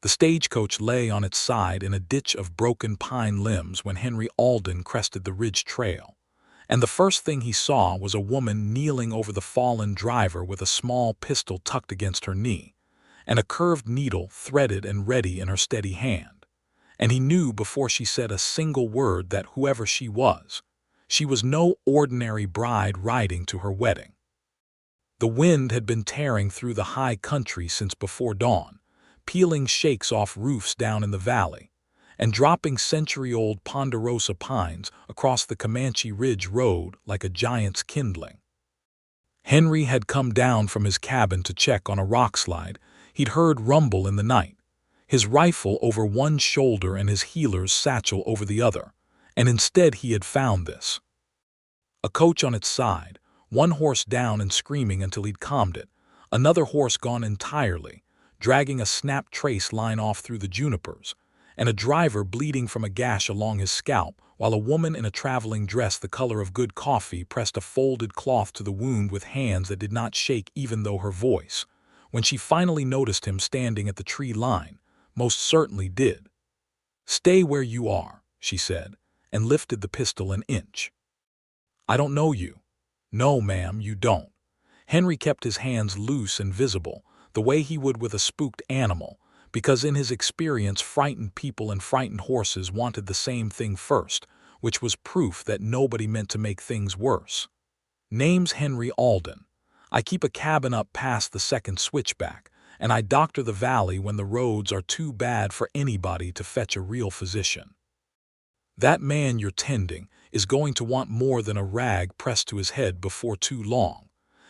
The stagecoach lay on its side in a ditch of broken pine limbs when Henry Alden crested the ridge trail, and the first thing he saw was a woman kneeling over the fallen driver with a small pistol tucked against her knee, and a curved needle threaded and ready in her steady hand. And he knew before she said a single word that whoever she was no ordinary bride riding to her wedding. The wind had been tearing through the high country since before dawn, peeling shakes off roofs down in the valley, and dropping century-old ponderosa pines across the Comanche Ridge Road like a giant's kindling. Henry had come down from his cabin to check on a rockslide he'd heard rumble in the night, his rifle over one shoulder and his healer's satchel over the other, and instead he had found this. A coach on its side, one horse down and screaming until he'd calmed it, another horse gone entirely, dragging a snap trace line off through the junipers, and a driver bleeding from a gash along his scalp, while a woman in a traveling dress the color of good coffee pressed a folded cloth to the wound with hands that did not shake even though her voice, when she finally noticed him standing at the tree line, most certainly did. "Stay where you are," she said, and lifted the pistol an inch. "I don't know you." "No, ma'am, you don't." Henry kept his hands loose and visible, the way he would with a spooked animal, because in his experience frightened people and frightened horses wanted the same thing first, which was proof that nobody meant to make things worse. "Name's Henry Alden. I keep a cabin up past the second switchback, and I doctor the valley when the roads are too bad for anybody to fetch a real physician. That man you're tending is going to want more than a rag pressed to his head before too long,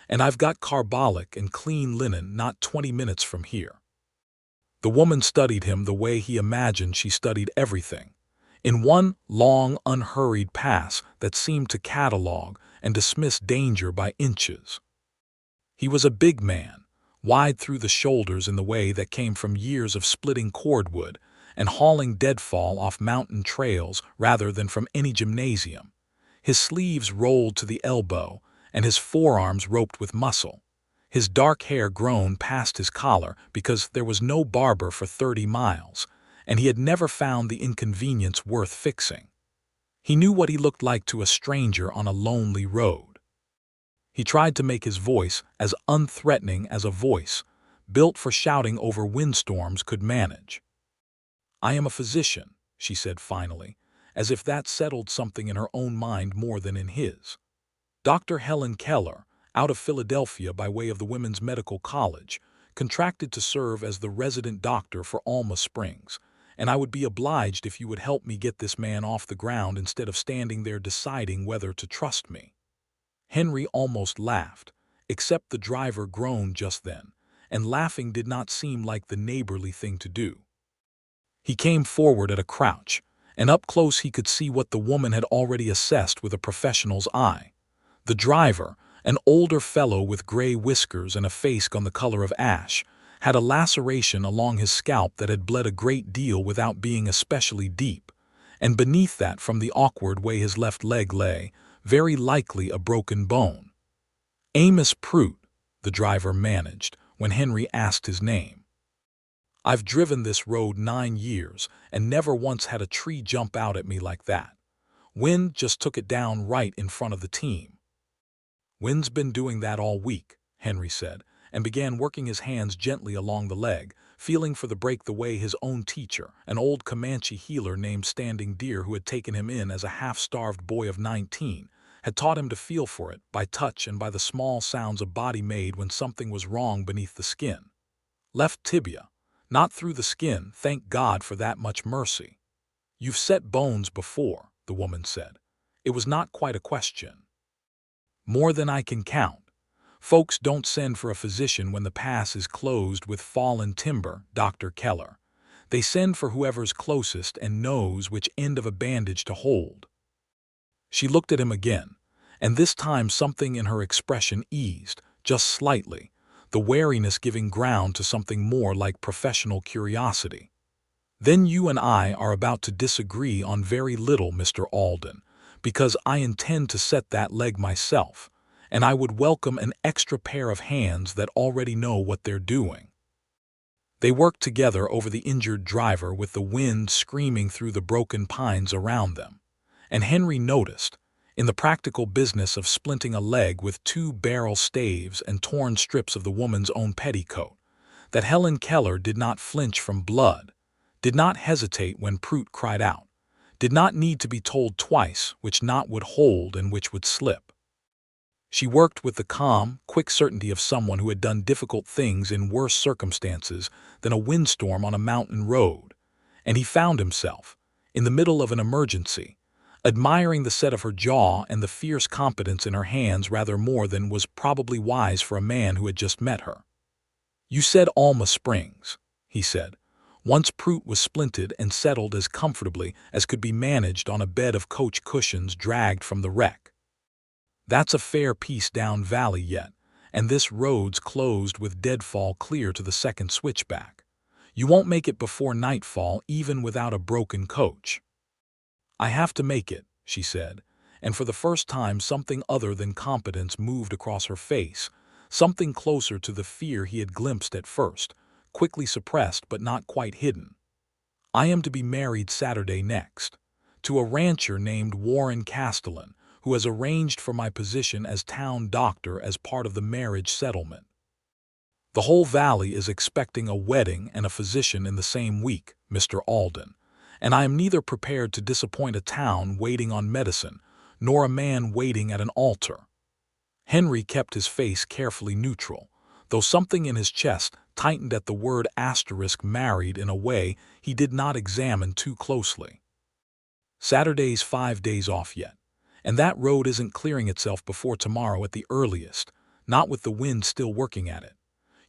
and I've got carbolic and clean linen not 20 minutes from here." The woman studied him the way he imagined she studied everything, in one long, unhurried pass that seemed to catalog and dismiss danger by inches. He was a big man, wide through the shoulders in the way that came from years of splitting cordwood and hauling deadfall off mountain trails rather than from any gymnasium. His sleeves rolled to the elbow, and his forearms roped with muscle, his dark hair grown past his collar because there was no barber for 30 miles, and he had never found the inconvenience worth fixing. He knew what he looked like to a stranger on a lonely road. He tried to make his voice as unthreatening as a voice, built for shouting over windstorms, could manage. "I am a physician," she said finally, as if that settled something in her own mind more than in his. "Dr. Helen Keller, out of Philadelphia by way of the Women's Medical College, contracted to serve as the resident doctor for Alma Springs, and I would be obliged if you would help me get this man off the ground instead of standing there deciding whether to trust me." Henry almost laughed, except the driver groaned just then, and laughing did not seem like the neighborly thing to do. He came forward at a crouch, and up close he could see what the woman had already assessed with a professional's eye. The driver, an older fellow with gray whiskers and a face gone the color of ash, had a laceration along his scalp that had bled a great deal without being especially deep, and beneath that, from the awkward way his left leg lay, very likely a broken bone. "Amos Prout," the driver managed, when Henry asked his name. "I've driven this road 9 years and never once had a tree jump out at me like that. Wind just took it down right in front of the team." "Wind's been doing that all week," Henry said, and began working his hands gently along the leg, feeling for the break the way his own teacher, an old Comanche healer named Standing Deer who had taken him in as a half-starved boy of 19, had taught him to feel for it by touch and by the small sounds a body made when something was wrong beneath the skin. "Left tibia. Not through the skin, thank God for that much mercy." "You've set bones before," the woman said. It was not quite a question. "More than I can count. Folks don't send for a physician when the pass is closed with fallen timber, Dr. Keller. They send for whoever's closest and knows which end of a bandage to hold." She looked at him again, and this time something in her expression eased, just slightly, the wariness giving ground to something more like professional curiosity. "Then you and I are about to disagree on very little, Mr. Alden, because I intend to set that leg myself, and I would welcome an extra pair of hands that already know what they're doing." They worked together over the injured driver with the wind screaming through the broken pines around them. And Henry noticed, in the practical business of splinting a leg with 2 barrel staves and torn strips of the woman's own petticoat, that Helen Keller did not flinch from blood, did not hesitate when Prout cried out, did not need to be told twice which knot would hold and which would slip. She worked with the calm, quick certainty of someone who had done difficult things in worse circumstances than a windstorm on a mountain road, and he found himself, in the middle of an emergency, admiring the set of her jaw and the fierce competence in her hands rather more than was probably wise for a man who had just met her. "You said Alma Springs," he said, once Prout was splinted and settled as comfortably as could be managed on a bed of coach cushions dragged from the wreck. "That's a fair piece down valley yet, and this road's closed with deadfall clear to the second switchback. You won't make it before nightfall even without a broken coach." "I have to make it," she said, and for the first time something other than competence moved across her face, something closer to the fear he had glimpsed at first, quickly suppressed but not quite hidden. "I am to be married Saturday next, to a rancher named Warren Castellan, who has arranged for my position as town doctor as part of the marriage settlement. The whole valley is expecting a wedding and a physician in the same week, Mr. Alden, and I am neither prepared to disappoint a town waiting on medicine, nor a man waiting at an altar." Henry kept his face carefully neutral, though something in his chest tightened at the word *married in a way he did not examine too closely. "Saturday's 5 days off yet, and that road isn't clearing itself before tomorrow at the earliest, not with the wind still working at it.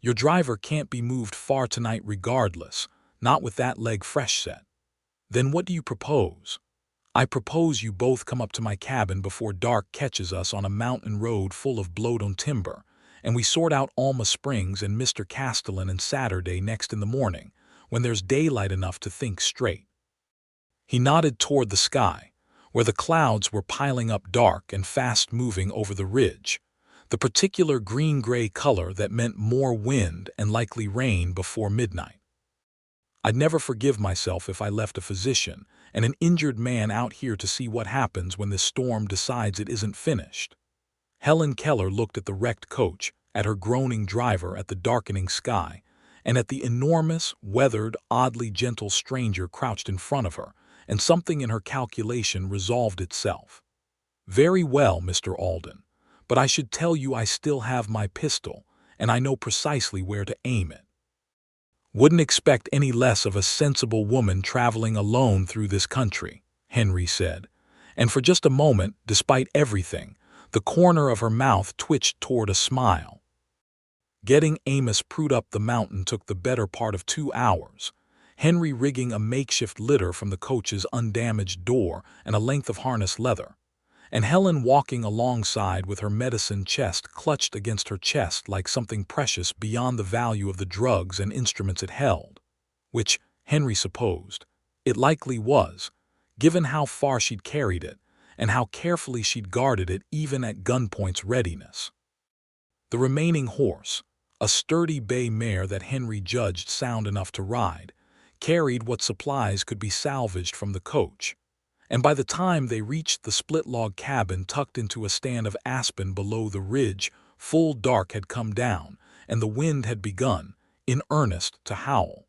Your driver can't be moved far tonight regardless, not with that leg fresh set." "Then what do you propose?" "I propose you both come up to my cabin before dark catches us on a mountain road full of blowed-on timber, and we sort out Alma Springs and Mr. Castellan and Saturday next in the morning, when there's daylight enough to think straight." He nodded toward the sky, where the clouds were piling up dark and fast-moving over the ridge, the particular green-gray color that meant more wind and likely rain before midnight. "I'd never forgive myself if I left a physician and an injured man out here to see what happens when this storm decides it isn't finished." Helen Keller looked at the wrecked coach, at her groaning driver, at the darkening sky, and at the enormous, weathered, oddly gentle stranger crouched in front of her, and something in her calculation resolved itself. "Very well, Mr. Alden, but I should tell you I still have my pistol, and I know precisely where to aim it." "Wouldn't expect any less of a sensible woman traveling alone through this country," Henry said, and for just a moment, despite everything, the corner of her mouth twitched toward a smile. Getting Amos Prout up the mountain took the better part of 2 hours, Henry rigging a makeshift litter from the coach's undamaged door and a length of harness leather, and Helen walking alongside with her medicine chest clutched against her chest like something precious beyond the value of the drugs and instruments it held, which, Henry supposed, it likely was, given how far she'd carried it and how carefully she'd guarded it even at gunpoint's readiness. The remaining horse, a sturdy bay mare that Henry judged sound enough to ride, carried what supplies could be salvaged from the coach, and by the time they reached the split-log cabin tucked into a stand of aspen below the ridge, full dark had come down, and the wind had begun, in earnest, to howl.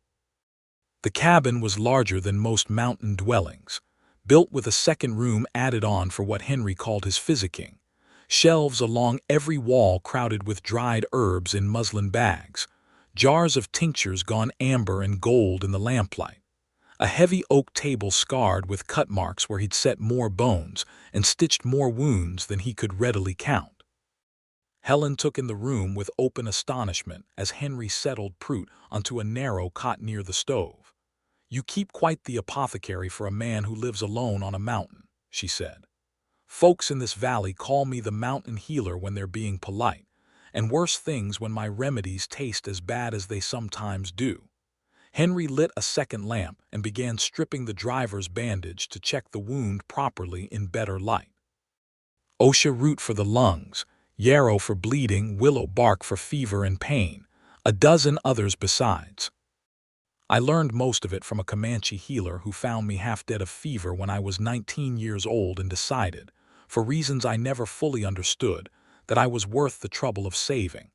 The cabin was larger than most mountain dwellings, built with a second room added on for what Henry called his physicking, shelves along every wall crowded with dried herbs in muslin bags, jars of tinctures gone amber and gold in the lamplight, a heavy oak table scarred with cut marks where he'd set more bones and stitched more wounds than he could readily count. Helen took in the room with open astonishment as Henry settled Prout onto a narrow cot near the stove. "You keep quite the apothecary for a man who lives alone on a mountain," she said. "Folks in this valley call me the mountain healer when they're being polite, and worse things when my remedies taste as bad as they sometimes do." Henry lit a second lamp and began stripping the driver's bandage to check the wound properly in better light. "Osha root for the lungs, yarrow for bleeding, willow bark for fever and pain, a dozen others besides." I learned most of it from a Comanche healer who found me half dead of fever when I was 19 years old and decided, for reasons I never fully understood, that I was worth the trouble of saving.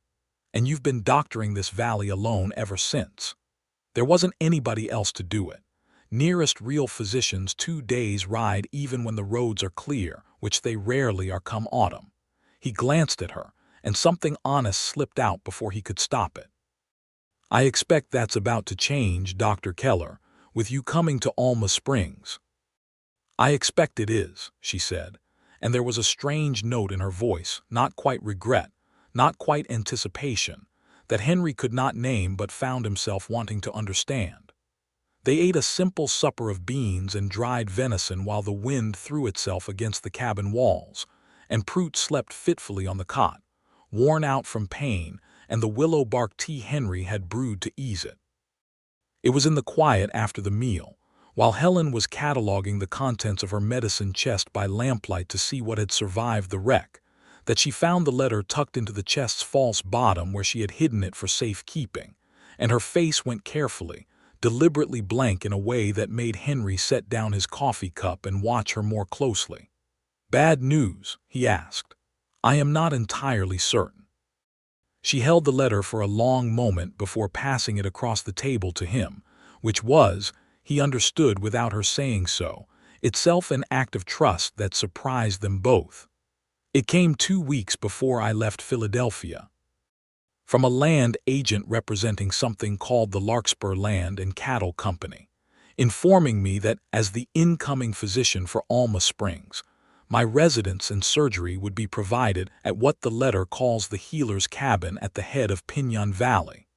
And you've been doctoring this valley alone ever since. There wasn't anybody else to do it. Nearest real physicians 2 days' ride even when the roads are clear, which they rarely are come autumn. He glanced at her, and something honest slipped out before he could stop it. I expect that's about to change, Dr. Keller, with you coming to Alma Springs. I expect it is, she said, and there was a strange note in her voice, not quite regret, not quite anticipation, that Henry could not name but found himself wanting to understand. They ate a simple supper of beans and dried venison while the wind threw itself against the cabin walls, and Prout slept fitfully on the cot, worn out from pain and the willow bark tea Henry had brewed to ease it. It was in the quiet after the meal, while Helen was cataloging the contents of her medicine chest by lamplight to see what had survived the wreck, that she found the letter tucked into the chest's false bottom where she had hidden it for safekeeping, and her face went carefully, deliberately blank in a way that made Henry set down his coffee cup and watch her more closely. "Bad news?" he asked. "I am not entirely certain." She held the letter for a long moment before passing it across the table to him, which was, he understood without her saying so, itself an act of trust that surprised them both. "It came 2 weeks before I left Philadelphia. From a land agent representing something called the Larkspur Land and Cattle Company, informing me that as the incoming physician for Alma Springs, my residence and surgery would be provided at what the letter calls the healer's cabin at the head of Pinon Valley,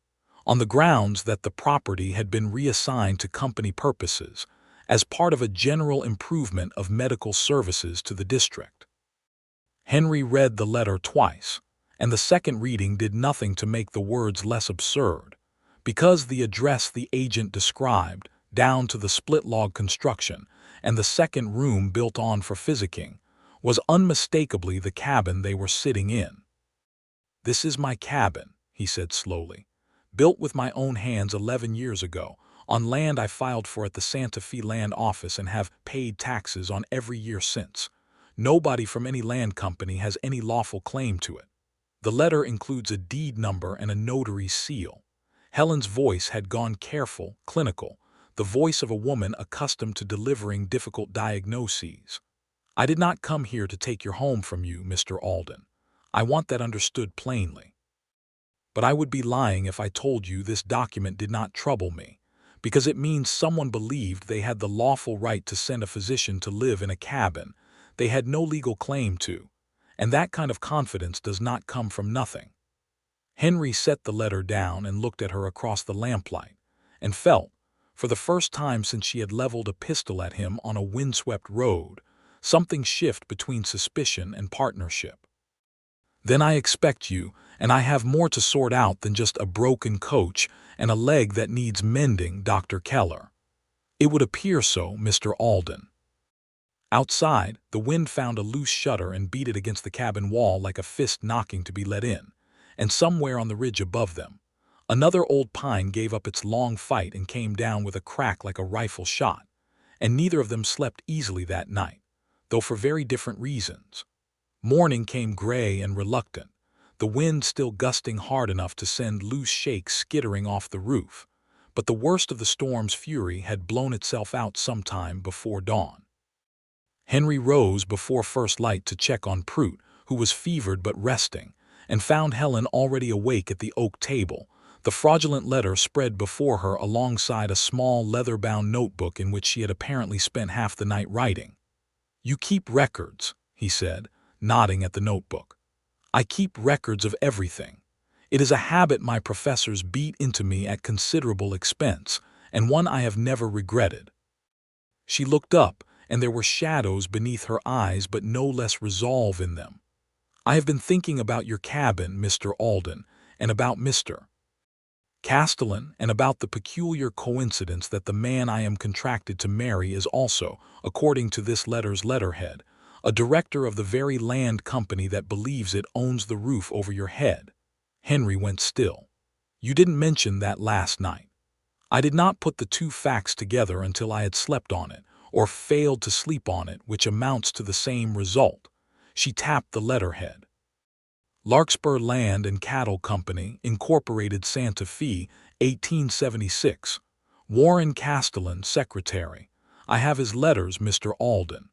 on the grounds that the property had been reassigned to company purposes as part of a general improvement of medical services to the district. Henry read the letter twice, and the second reading did nothing to make the words less absurd, because the address the agent described, down to the split-log construction and the second room built on for physicking, was unmistakably the cabin they were sitting in. "This is my cabin," he said slowly, "built with my own hands 11 years ago, on land I filed for at the Santa Fe Land Office and have paid taxes on every year since. Nobody from any land company has any lawful claim to it. The letter includes a deed number and a notary's seal." Helen's voice had gone careful, clinical, the voice of a woman accustomed to delivering difficult diagnoses. "I did not come here to take your home from you, Mr. Alden. I want that understood plainly. But I would be lying if I told you this document did not trouble me, because it means someone believed they had the lawful right to send a physician to live in a cabin they had no legal claim to, and that kind of confidence does not come from nothing." Henry set the letter down and looked at her across the lamplight, and felt, for the first time since she had leveled a pistol at him on a windswept road, something shift between suspicion and partnership. "Then I expect you, and I have more to sort out than just a broken coach and a leg that needs mending, Dr. Keller." "It would appear so, Mr. Alden." Outside, the wind found a loose shutter and beat it against the cabin wall like a fist knocking to be let in, and somewhere on the ridge above them, another old pine gave up its long fight and came down with a crack like a rifle shot, and neither of them slept easily that night, though for very different reasons. Morning came gray and reluctant, the wind still gusting hard enough to send loose shakes skittering off the roof, but the worst of the storm's fury had blown itself out sometime before dawn. Henry rose before first light to check on Prout, who was fevered but resting, and found Helen already awake at the oak table, the fraudulent letter spread before her alongside a small leather-bound notebook in which she had apparently spent half the night writing. "You keep records," he said, nodding at the notebook. "I keep records of everything. It is a habit my professors beat into me at considerable expense, and one I have never regretted." She looked up, and there were shadows beneath her eyes but no less resolve in them. "I have been thinking about your cabin, Mr. Alden, and about Mr. Castellan, and about the peculiar coincidence that the man I am contracted to marry is also, according to this letter's letterhead, a director of the very land company that believes it owns the roof over your head." Henry went still. "You didn't mention that last night." I did not put the two facts together until I had slept on it, or failed to sleep on it, which amounts to the same result. She tapped the letterhead. Larkspur Land and Cattle Company, Incorporated, Santa Fe, 1876. Warren Castellan, Secretary. I have his letters, Mr. Alden.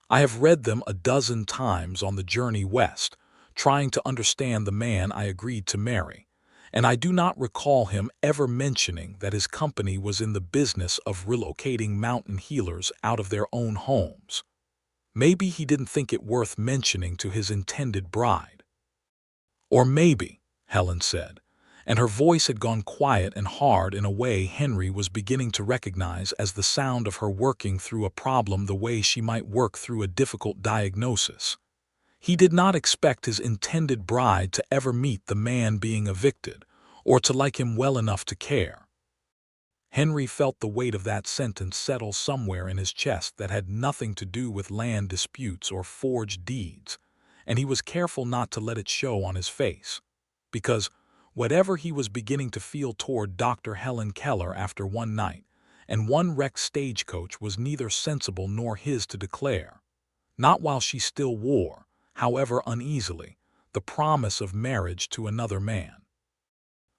I have read them a dozen times on the journey west, trying to understand the man I agreed to marry, and I do not recall him ever mentioning that his company was in the business of relocating mountain healers out of their own homes. Maybe he didn't think it worth mentioning to his intended bride. Or maybe, Helen said, and her voice had gone quiet and hard in a way Henry was beginning to recognize as the sound of her working through a problem the way she might work through a difficult diagnosis. He did not expect his intended bride to ever meet the man being evicted, or to like him well enough to care. Henry felt the weight of that sentence settle somewhere in his chest that had nothing to do with land disputes or forged deeds, and he was careful not to let it show on his face, because whatever he was beginning to feel toward Dr. Helen Keller after one night and one wrecked stagecoach was neither sensible nor his to declare, not while she still wore, however uneasily, the promise of marriage to another man.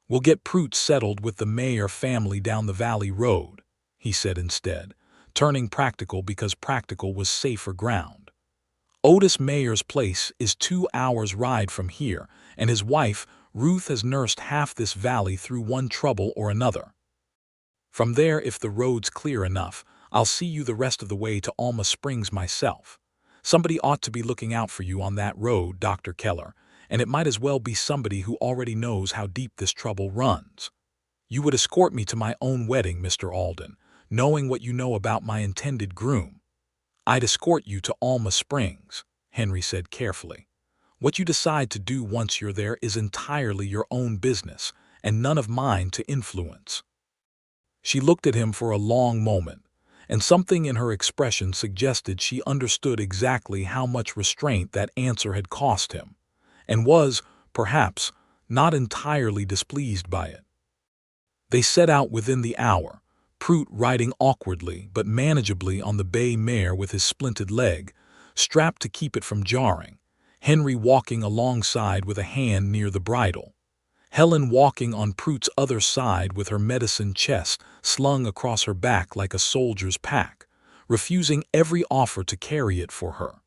"We'll get Prout settled with the Mayer family down the valley road," he said instead, turning practical because practical was safer ground. "Otis Mayer's place is 2 hours' ride from here, and his wife, Ruth, has nursed half this valley through one trouble or another. From there, if the road's clear enough, I'll see you the rest of the way to Alma Springs myself. Somebody ought to be looking out for you on that road, Dr. Keller, and it might as well be somebody who already knows how deep this trouble runs. You would escort me to my own wedding, Mr. Alden, knowing what you know about my intended groom." "I'd escort you to Alma Springs," Henry said carefully. "What you decide to do once you're there is entirely your own business, and none of mine to influence." She looked at him for a long moment, and something in her expression suggested she understood exactly how much restraint that answer had cost him, and was, perhaps, not entirely displeased by it. They set out within the hour, Prout riding awkwardly but manageably on the bay mare with his splinted leg, strapped to keep it from jarring, Henry walking alongside with a hand near the bridle, Helen walking on Prout's other side with her medicine chest slung across her back like a soldier's pack, refusing every offer to carry it for her.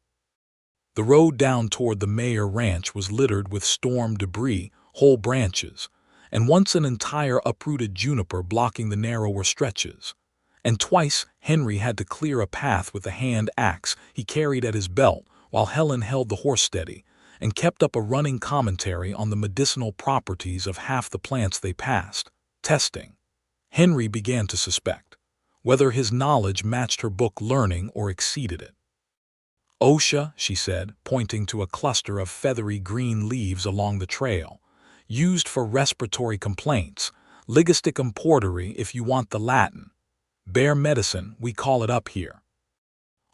The road down toward the Mayer ranch was littered with storm debris, whole branches, and once an entire uprooted juniper blocking the narrower stretches, and twice Henry had to clear a path with the hand axe he carried at his belt while Helen held the horse steady and kept up a running commentary on the medicinal properties of half the plants they passed, testing. Henry began to suspect whether his knowledge matched her book learning or exceeded it. "OSHA," she said, pointing to a cluster of feathery green leaves along the trail, "used for respiratory complaints, Ligusticum porteri if you want the Latin. Bear medicine, we call it up here.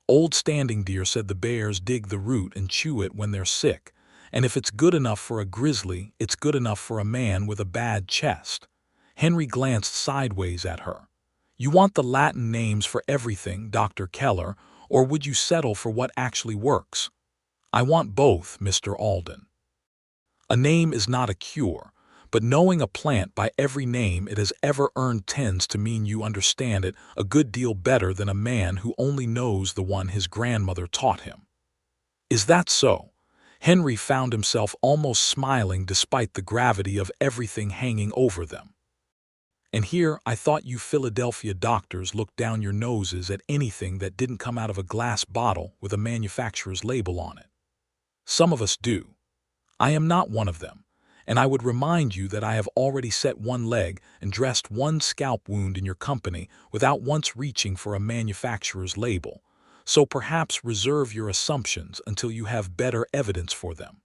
Old Standing Deer said the bears dig the root and chew it when they're sick, and if it's good enough for a grizzly, it's good enough for a man with a bad chest." Henry glanced sideways at her. "You want the Latin names for everything, Dr. Keller, or would you settle for what actually works?" "I want both, Mr. Alden. A name is not a cure, but knowing a plant by every name it has ever earned tends to mean you understand it a good deal better than a man who only knows the one his grandmother taught him." "Is that so?" Henry found himself almost smiling despite the gravity of everything hanging over them. "And here I thought you Philadelphia doctors looked down your noses at anything that didn't come out of a glass bottle with a manufacturer's label on it. Some of us do. I am not one of them, and I would remind you that I have already set one leg and dressed one scalp wound in your company without once reaching for a manufacturer's label, so perhaps reserve your assumptions until you have better evidence for them."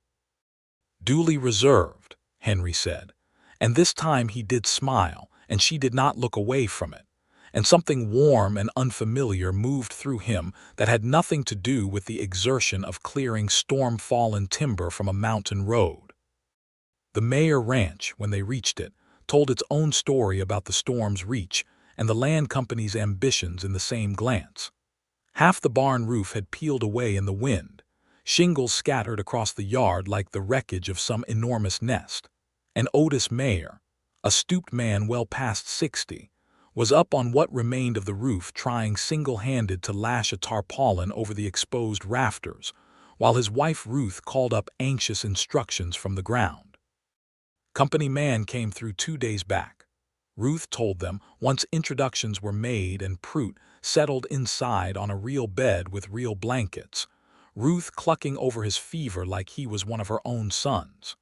"Duly reserved," Henry said, and this time he did smile, and she did not look away from it, and something warm and unfamiliar moved through him that had nothing to do with the exertion of clearing storm-fallen timber from a mountain road. The Mayer ranch, when they reached it, told its own story about the storm's reach and the land company's ambitions in the same glance. Half the barn roof had peeled away in the wind, shingles scattered across the yard like the wreckage of some enormous nest. And Otis Mayer, a stooped man well past 60, was up on what remained of the roof trying single-handed to lash a tarpaulin over the exposed rafters, while his wife Ruth called up anxious instructions from the ground. Company man came through 2 days back. Ruth told them once introductions were made and Prout settled inside on a real bed with real blankets, Ruth clucking over his fever like he was one of her own sons.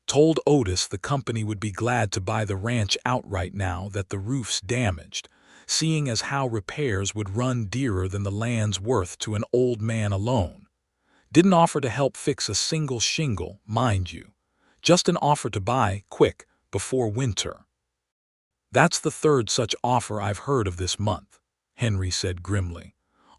Told Otis the company would be glad to buy the ranch outright now that the roof's damaged, seeing as how repairs would run dearer than the land's worth to an old man alone. Didn't offer to help fix a single shingle, mind you. Just an offer to buy, quick, before winter. That's the third such offer I've heard of this month, Henry said grimly,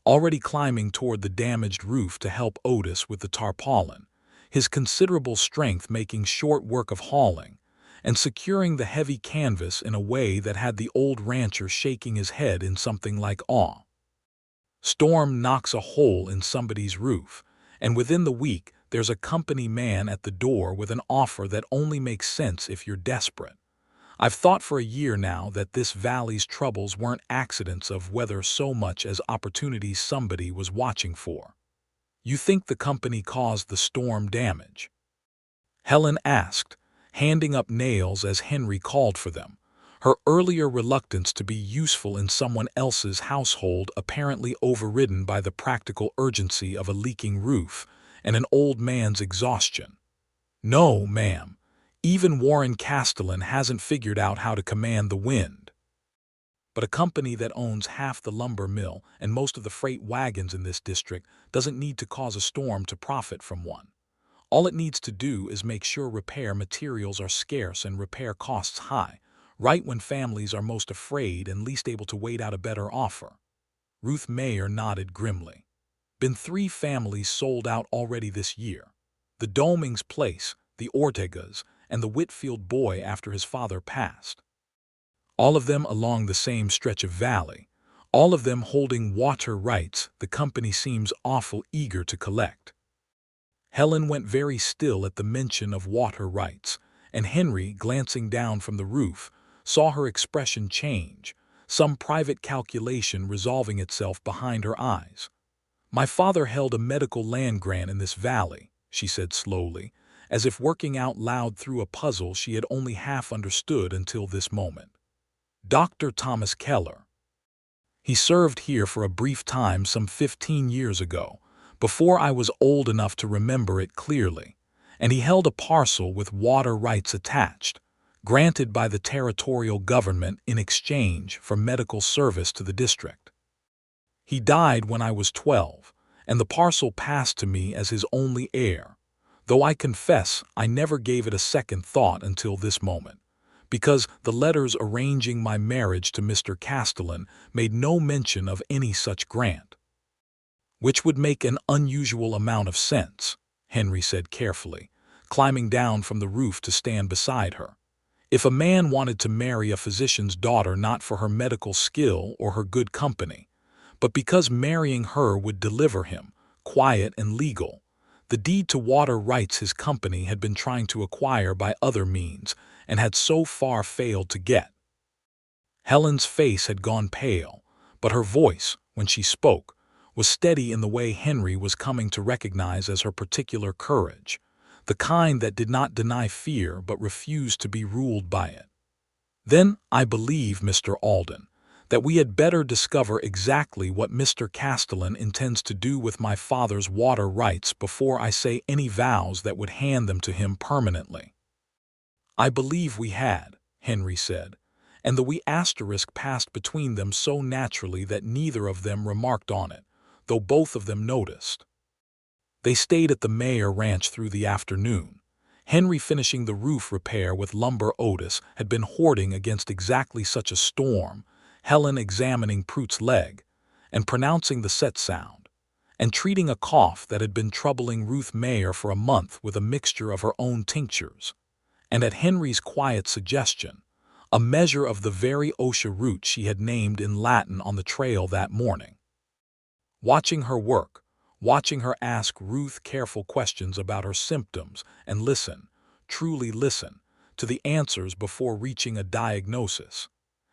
already climbing toward the damaged roof to help Otis with the tarpaulin, his considerable strength making short work of hauling, and securing the heavy canvas in a way that had the old rancher shaking his head in something like awe. Storm knocks a hole in somebody's roof, and within the week there's a company man at the door with an offer that only makes sense if you're desperate. I've thought for a year now that this valley's troubles weren't accidents of weather so much as opportunities somebody was watching for. You think the company caused the storm damage? Helen asked, handing up nails as Henry called for them, her earlier reluctance to be useful in someone else's household apparently overridden by the practical urgency of a leaking roof and an old man's exhaustion. No, ma'am. Even Warren Castellan hasn't figured out how to command the wind. But a company that owns half the lumber mill and most of the freight wagons in this district doesn't need to cause a storm to profit from one. All it needs to do is make sure repair materials are scarce and repair costs high, right when families are most afraid and least able to wait out a better offer. Ruth Mayer nodded grimly. Been 3 families sold out already this year. The Domings Place, the Ortegas, and the Whitfield boy after his father passed. All of them along the same stretch of valley, all of them holding water rights the company seems awful eager to collect. Helen went very still at the mention of water rights, and Henry, glancing down from the roof, saw her expression change, some private calculation resolving itself behind her eyes. My father held a medical land grant in this valley, she said slowly, as if working out loud through a puzzle she had only half understood until this moment. Dr. Thomas Keller. He served here for a brief time some 15 years ago, before I was old enough to remember it clearly, and he held a parcel with water rights attached, granted by the territorial government in exchange for medical service to the district. He died when I was 12, and the parcel passed to me as his only heir, though I confess I never gave it a second thought until this moment, because the letters arranging my marriage to Mr. Castellan made no mention of any such grant. Which would make an unusual amount of sense, Henry said carefully, climbing down from the roof to stand beside her. If a man wanted to marry a physician's daughter not for her medical skill or her good company, but because marrying her would deliver him, quiet and legal, the deed to water rights his company had been trying to acquire by other means and had so far failed to get. Helen's face had gone pale, but her voice, when she spoke, was steady in the way Henry was coming to recognize as her particular courage, the kind that did not deny fear but refused to be ruled by it. Then I believe, Mr. Alden, that we had better discover exactly what Mr. Castellan intends to do with my father's water rights before I say any vows that would hand them to him permanently. I believe we had, Henry said, and the wee asterisk passed between them so naturally that neither of them remarked on it, though both of them noticed. They stayed at the Mayer ranch through the afternoon. Henry finishing the roof repair with lumber Otis had been hoarding against exactly such a storm, Helen examining Prout's leg, and pronouncing the set sound, and treating a cough that had been troubling Ruth Mayer for a month with a mixture of her own tinctures. and at Henry's quiet suggestion, a measure of the very OSHA route she had named in Latin on the trail that morning. Watching her work, watching her ask Ruth careful questions about her symptoms and listen, truly listen, to the answers before reaching a diagnosis,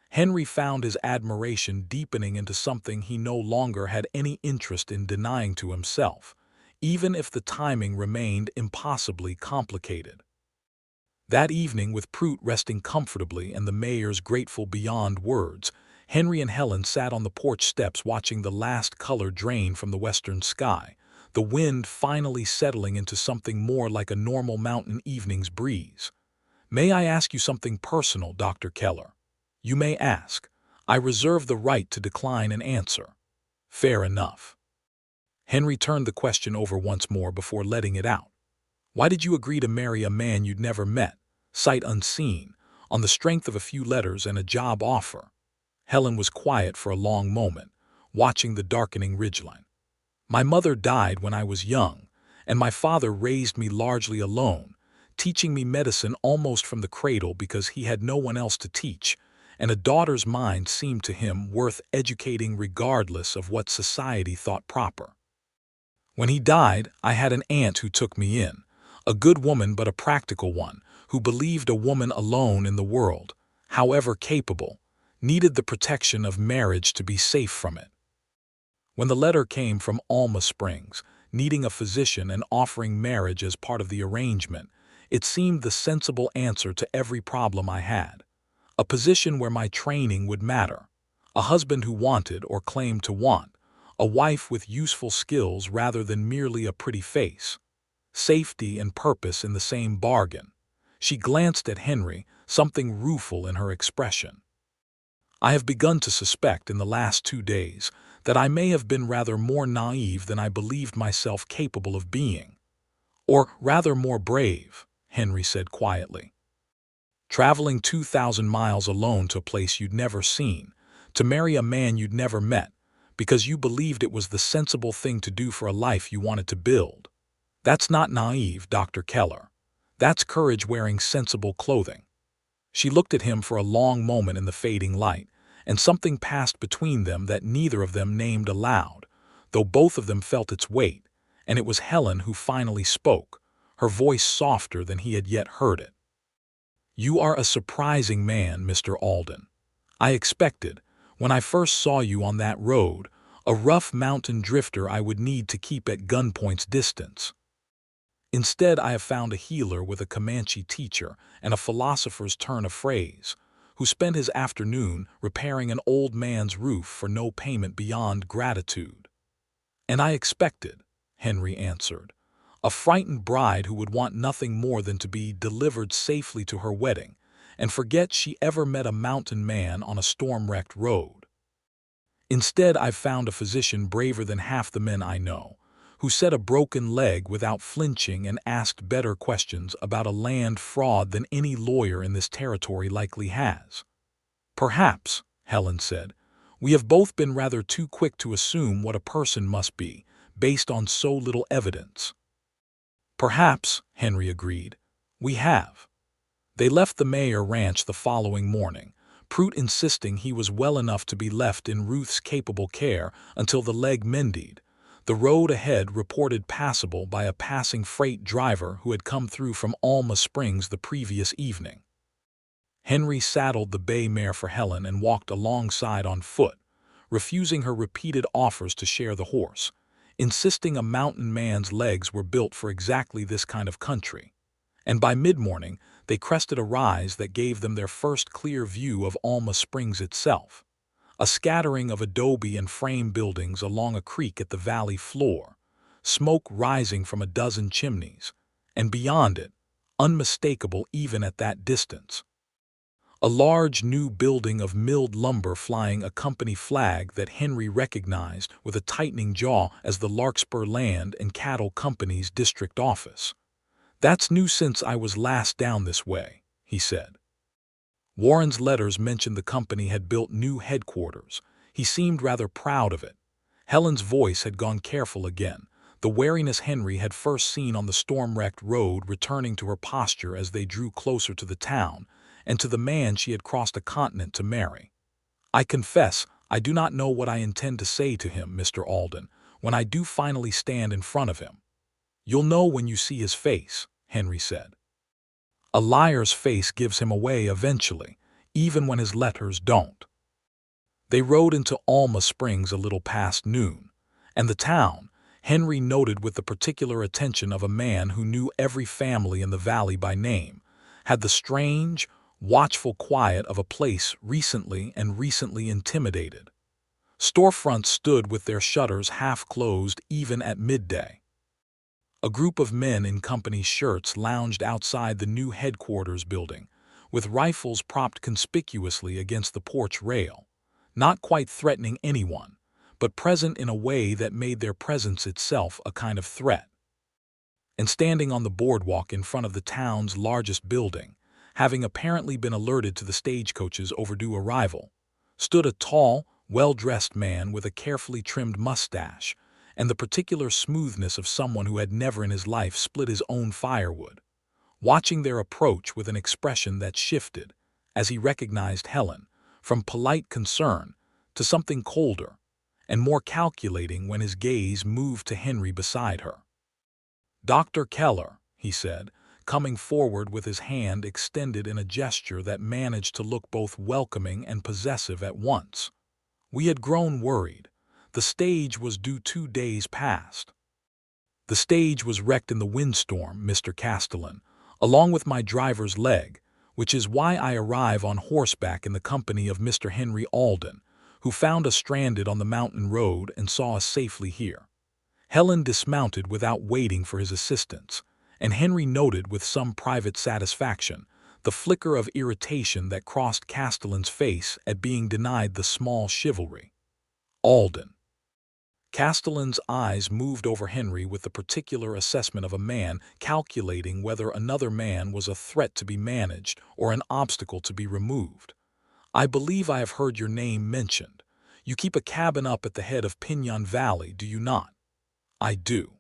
Henry found his admiration deepening into something he no longer had any interest in denying to himself, even if the timing remained impossibly complicated. That evening, with Prout resting comfortably and the Mayers grateful beyond words, Henry and Helen sat on the porch steps watching the last color drain from the western sky, the wind finally settling into something more like a normal mountain evening's breeze. "May I ask you something personal, Dr. Keller?" "You may ask. I reserve the right to decline an answer." "Fair enough." Henry turned the question over once more before letting it out. "Why did you agree to marry a man you'd never met, sight unseen, on the strength of a few letters and a job offer?" Helen was quiet for a long moment, watching the darkening ridgeline. "My mother died when I was young, and my father raised me largely alone, teaching me medicine almost from the cradle because he had no one else to teach, and a daughter's mind seemed to him worth educating regardless of what society thought proper. When he died, I had an aunt who took me in, a good woman but a practical one, who believed a woman alone in the world, however capable, needed the protection of marriage to be safe from it. When the letter came from Alma Springs, needing a physician and offering marriage as part of the arrangement, it seemed the sensible answer to every problem I had. A position where my training would matter, a husband who wanted or claimed to want, a wife with useful skills rather than merely a pretty face. Safety and purpose in the same bargain. She glanced at Henry, something rueful in her expression. "I have begun to suspect in the last 2 days that I may have been rather more naive than I believed myself capable of being. Or rather more brave," Henry said quietly. "Traveling 2,000 miles alone to a place you'd never seen, to marry a man you'd never met, because you believed it was the sensible thing to do for a life you wanted to build. That's not naive, Dr. Keller. That's courage wearing sensible clothing." She looked at him for a long moment in the fading light, and something passed between them that neither of them named aloud, though both of them felt its weight, and it was Helen who finally spoke, her voice softer than he had yet heard it. "You are a surprising man, Mr. Alden. I expected, when I first saw you on that road, a rough mountain drifter I would need to keep at gunpoint's distance. Instead, I have found a healer with a Comanche teacher and a philosopher's turn of phrase, who spent his afternoon repairing an old man's roof for no payment beyond gratitude." "And I expected," Henry answered, "a frightened bride who would want nothing more than to be delivered safely to her wedding and forget she ever met a mountain man on a storm-wrecked road. Instead, I've found a physician braver than half the men I know, who set a broken leg without flinching and asked better questions about a land fraud than any lawyer in this territory likely has." "Perhaps," Helen said, "we have both been rather too quick to assume what a person must be, based on so little evidence." "Perhaps," Henry agreed, "we have." They left the Mayer ranch the following morning, Prout insisting he was well enough to be left in Ruth's capable care until the leg mended. The road ahead reported passable by a passing freight driver who had come through from Alma Springs the previous evening. Henry saddled the bay mare for Helen and walked alongside on foot, refusing her repeated offers to share the horse, insisting a mountain man's legs were built for exactly this kind of country. And by mid-morning, they crested a rise that gave them their first clear view of Alma Springs itself, a scattering of adobe and frame buildings along a creek at the valley floor, smoke rising from a dozen chimneys, and beyond it, unmistakable even at that distance, a large new building of milled lumber flying a company flag that Henry recognized with a tightening jaw as the Larkspur Land and Cattle Company's district office. "That's new since I was last down this way," he said. Warren's letters mentioned the company had built new headquarters. He seemed rather proud of it. Helen's voice had gone careful again, the wariness Henry had first seen on the storm-wrecked road returning to her posture as they drew closer to the town, and to the man she had crossed a continent to marry. "I confess, I do not know what I intend to say to him, Mr. Alden, when I do finally stand in front of him." "You'll know when you see his face," Henry said. "A liar's face gives him away eventually, even when his letters don't." They rode into Alma Springs a little past noon, and the town, Henry noted with the particular attention of a man who knew every family in the valley by name, had the strange, watchful quiet of a place recently intimidated. Storefronts stood with their shutters half closed even at midday. A group of men in company shirts lounged outside the new headquarters building, with rifles propped conspicuously against the porch rail, not quite threatening anyone, but present in a way that made their presence itself a kind of threat. And standing on the boardwalk in front of the town's largest building, having apparently been alerted to the stagecoach's overdue arrival, stood a tall, well-dressed man with a carefully trimmed mustache and the particular smoothness of someone who had never in his life split his own firewood, watching their approach with an expression that shifted, as he recognized Helen, from polite concern to something colder and more calculating when his gaze moved to Henry beside her. "Dr. Keller," he said, coming forward with his hand extended in a gesture that managed to look both welcoming and possessive at once. "We had grown worried. The stage was due 2 days past." "The stage was wrecked in the windstorm, Mr. Castellan, along with my driver's leg, which is why I arrive on horseback in the company of Mr. Henry Alden, who found us stranded on the mountain road and saw us safely here." Helen dismounted without waiting for his assistance, and Henry noted with some private satisfaction the flicker of irritation that crossed Castellan's face at being denied the small chivalry. "Alden." Castellan's eyes moved over Henry with the particular assessment of a man calculating whether another man was a threat to be managed or an obstacle to be removed. "I believe I have heard your name mentioned. You keep a cabin up at the head of Pinon Valley, do you not?" "I do."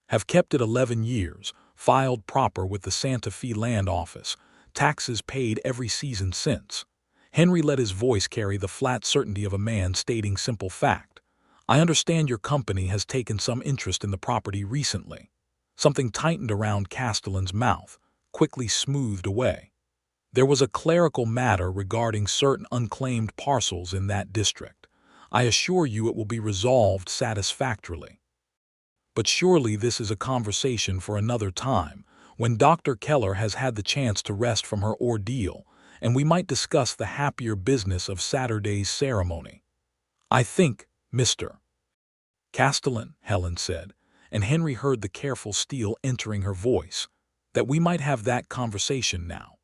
"Have kept it 11 years, filed proper with the Santa Fe Land Office, taxes paid every season since." Henry let his voice carry the flat certainty of a man stating simple fact. "I understand your company has taken some interest in the property recently." Something tightened around Castellan's mouth, quickly smoothed away. "There was a clerical matter regarding certain unclaimed parcels in that district. I assure you it will be resolved satisfactorily." "But surely this is a conversation for another time, when Dr. Keller has had the chance to rest from her ordeal, and we might discuss the happier business of Saturday's ceremony." "I think, Mr. Castellan," Helen said, and Henry heard the careful steel entering her voice, "that we might have that conversation now.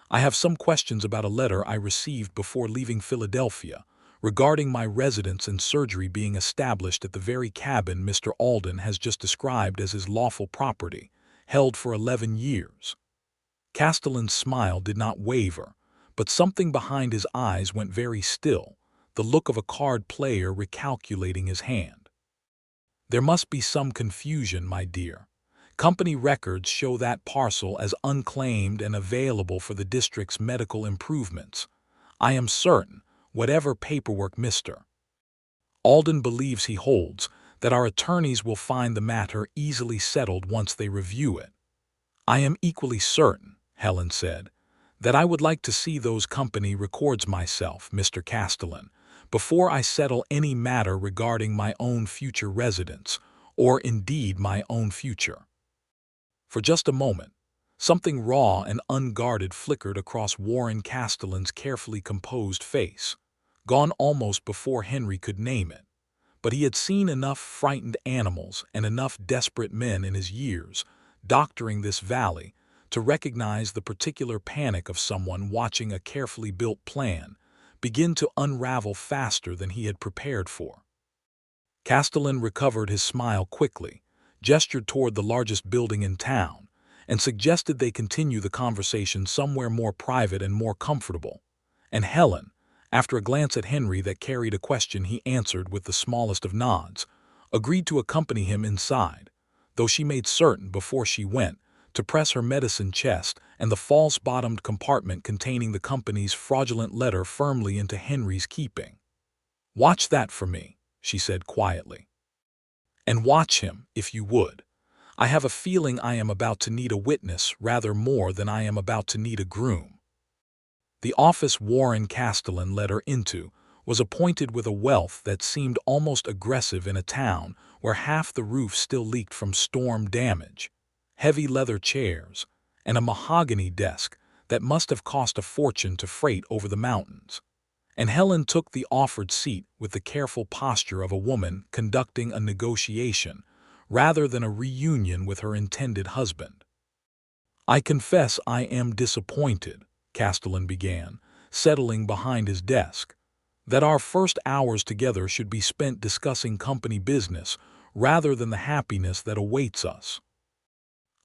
I have some questions about a letter I received before leaving Philadelphia, regarding my residence and surgery being established at the very cabin Mr. Alden has just described as his lawful property, held for 11 years. Castellan's smile did not waver, but something behind his eyes went very still, the look of a card player recalculating his hand. "There must be some confusion, my dear. Company records show that parcel as unclaimed and available for the district's medical improvements. I am certain, whatever paperwork Mr. Alden believes he holds, that our attorneys will find the matter easily settled once they review it." "I am equally certain," Helen said, "that I would like to see those company records myself, Mr. Castellan, before I settle any matter regarding my own future residence, or indeed my own future." For just a moment, something raw and unguarded flickered across Warren Castellan's carefully composed face, gone almost before Henry could name it. But he had seen enough frightened animals and enough desperate men in his years, doctoring this valley, to recognize the particular panic of someone watching a carefully built plan begin to unravel faster than he had prepared for. Castellan recovered his smile quickly, gestured toward the largest building in town, and suggested they continue the conversation somewhere more private and more comfortable. And Helen, after a glance at Henry that carried a question he answered with the smallest of nods, agreed to accompany him inside, though she made certain before she went to press her medicine chest and the false-bottomed compartment containing the company's fraudulent letter firmly into Henry's keeping. "Watch that for me," she said quietly. "And watch him, if you would. I have a feeling I am about to need a witness rather more than I am about to need a groom." The office Warren Castellan led her into was appointed with a wealth that seemed almost aggressive in a town where half the roof still leaked from storm damage, heavy leather chairs, and a mahogany desk that must have cost a fortune to freight over the mountains. And Helen took the offered seat with the careful posture of a woman conducting a negotiation rather than a reunion with her intended husband. "I confess I am disappointed," Castellan began, settling behind his desk, "that our first hours together should be spent discussing company business rather than the happiness that awaits us."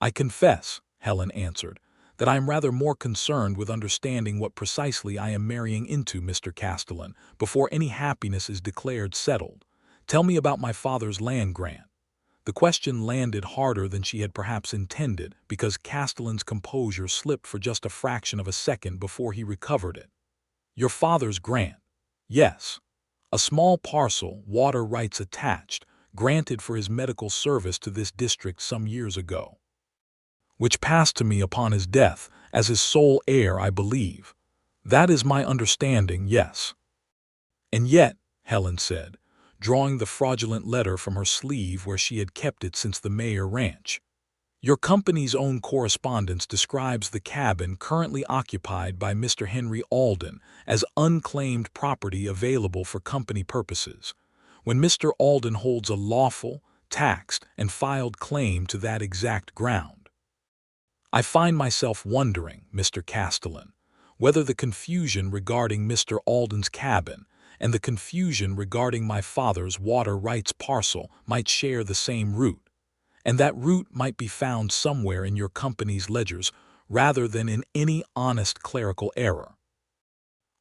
"I confess," Helen answered, "that I am rather more concerned with understanding what precisely I am marrying into, Mr. Castellan, before any happiness is declared settled. Tell me about my father's land grant." The question landed harder than she had perhaps intended because Castellan's composure slipped for just a fraction of a second before he recovered it. "Your father's grant? Yes. A small parcel, water rights attached, granted for his medical service to this district some years ago, which passed to me upon his death as his sole heir, I believe. That is my understanding, yes." "And yet," Helen said, drawing the fraudulent letter from her sleeve where she had kept it since the Mayer Ranch, "your company's own correspondence describes the cabin currently occupied by Mr. Henry Alden as unclaimed property available for company purposes, when Mr. Alden holds a lawful, taxed, and filed claim to that exact ground. I find myself wondering, Mr. Castellan, whether the confusion regarding Mr. Alden's cabin and the confusion regarding my father's water rights parcel might share the same root, and that root might be found somewhere in your company's ledgers rather than in any honest clerical error."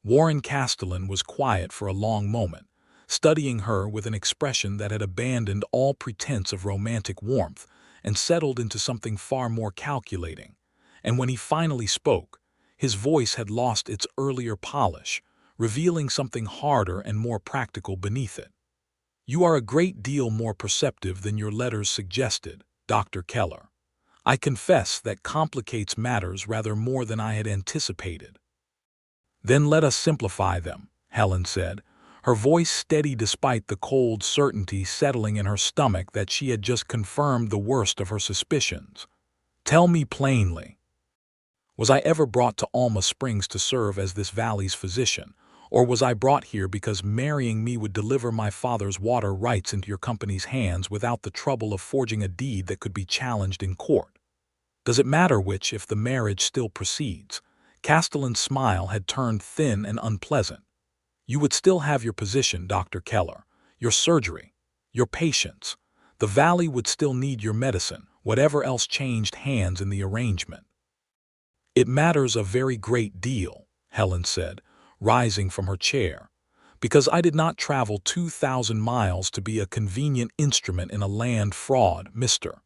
Warren Castellan was quiet for a long moment, studying her with an expression that had abandoned all pretense of romantic warmth and settled into something far more calculating, and when he finally spoke, his voice had lost its earlier polish, revealing something harder and more practical beneath it. "You are a great deal more perceptive than your letters suggested, Dr. Keller. I confess that complicates matters rather more than I had anticipated." "Then let us simplify them," Helen said, her voice steady despite the cold certainty settling in her stomach that she had just confirmed the worst of her suspicions. "Tell me plainly. Was I ever brought to Alma Springs to serve as this valley's physician, or was I brought here because marrying me would deliver my father's water rights into your company's hands without the trouble of forging a deed that could be challenged in court? Does it matter which if the marriage still proceeds?" Castellan's smile had turned thin and unpleasant. "You would still have your position, Dr. Keller, your surgery, your patients. The valley would still need your medicine, whatever else changed hands in the arrangement." "It matters a very great deal," Helen said, rising from her chair, "because I did not travel 2,000 miles to be a convenient instrument in a land fraud, Mr.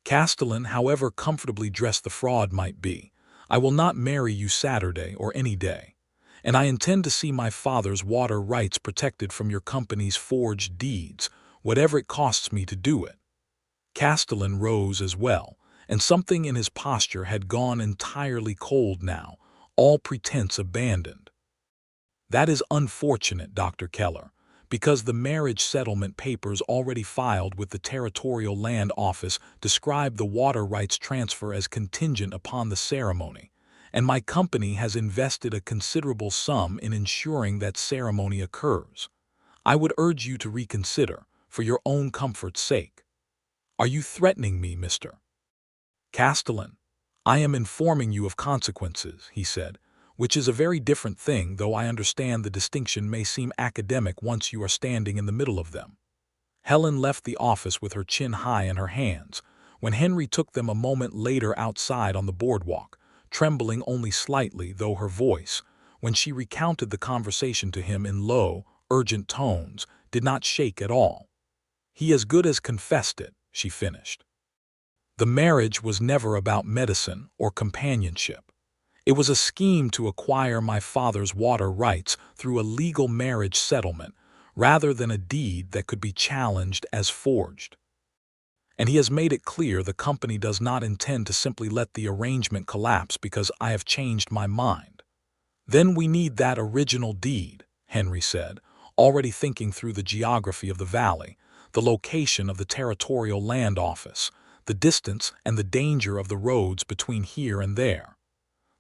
Castellan, however comfortably dressed the fraud might be. I will not marry you Saturday or any day, and I intend to see my father's water rights protected from your company's forged deeds, whatever it costs me to do it." Castellan rose as well, and something in his posture had gone entirely cold now, all pretense abandoned. "That is unfortunate, Dr. Keller, because the marriage settlement papers already filed with the Territorial Land Office describe the water rights transfer as contingent upon the ceremony, and my company has invested a considerable sum in ensuring that ceremony occurs. I would urge you to reconsider, for your own comfort's sake." "Are you threatening me, Mr. Castellan?" "I am informing you of consequences," he said, "which is a very different thing, though I understand the distinction may seem academic once you are standing in the middle of them." Helen left the office with her chin high in her hands, when Henry took them a moment later outside on the boardwalk, trembling only slightly, though her voice, when she recounted the conversation to him in low, urgent tones, did not shake at all. He as good as confessed it, she finished. The marriage was never about medicine or companionship. It was a scheme to acquire my father's water rights through a legal marriage settlement, rather than a deed that could be challenged as forged. And he has made it clear the company does not intend to simply let the arrangement collapse because I have changed my mind. Then we need that original deed, Henry said, already thinking through the geography of the valley, the location of the territorial land office, the distance and the danger of the roads between here and there.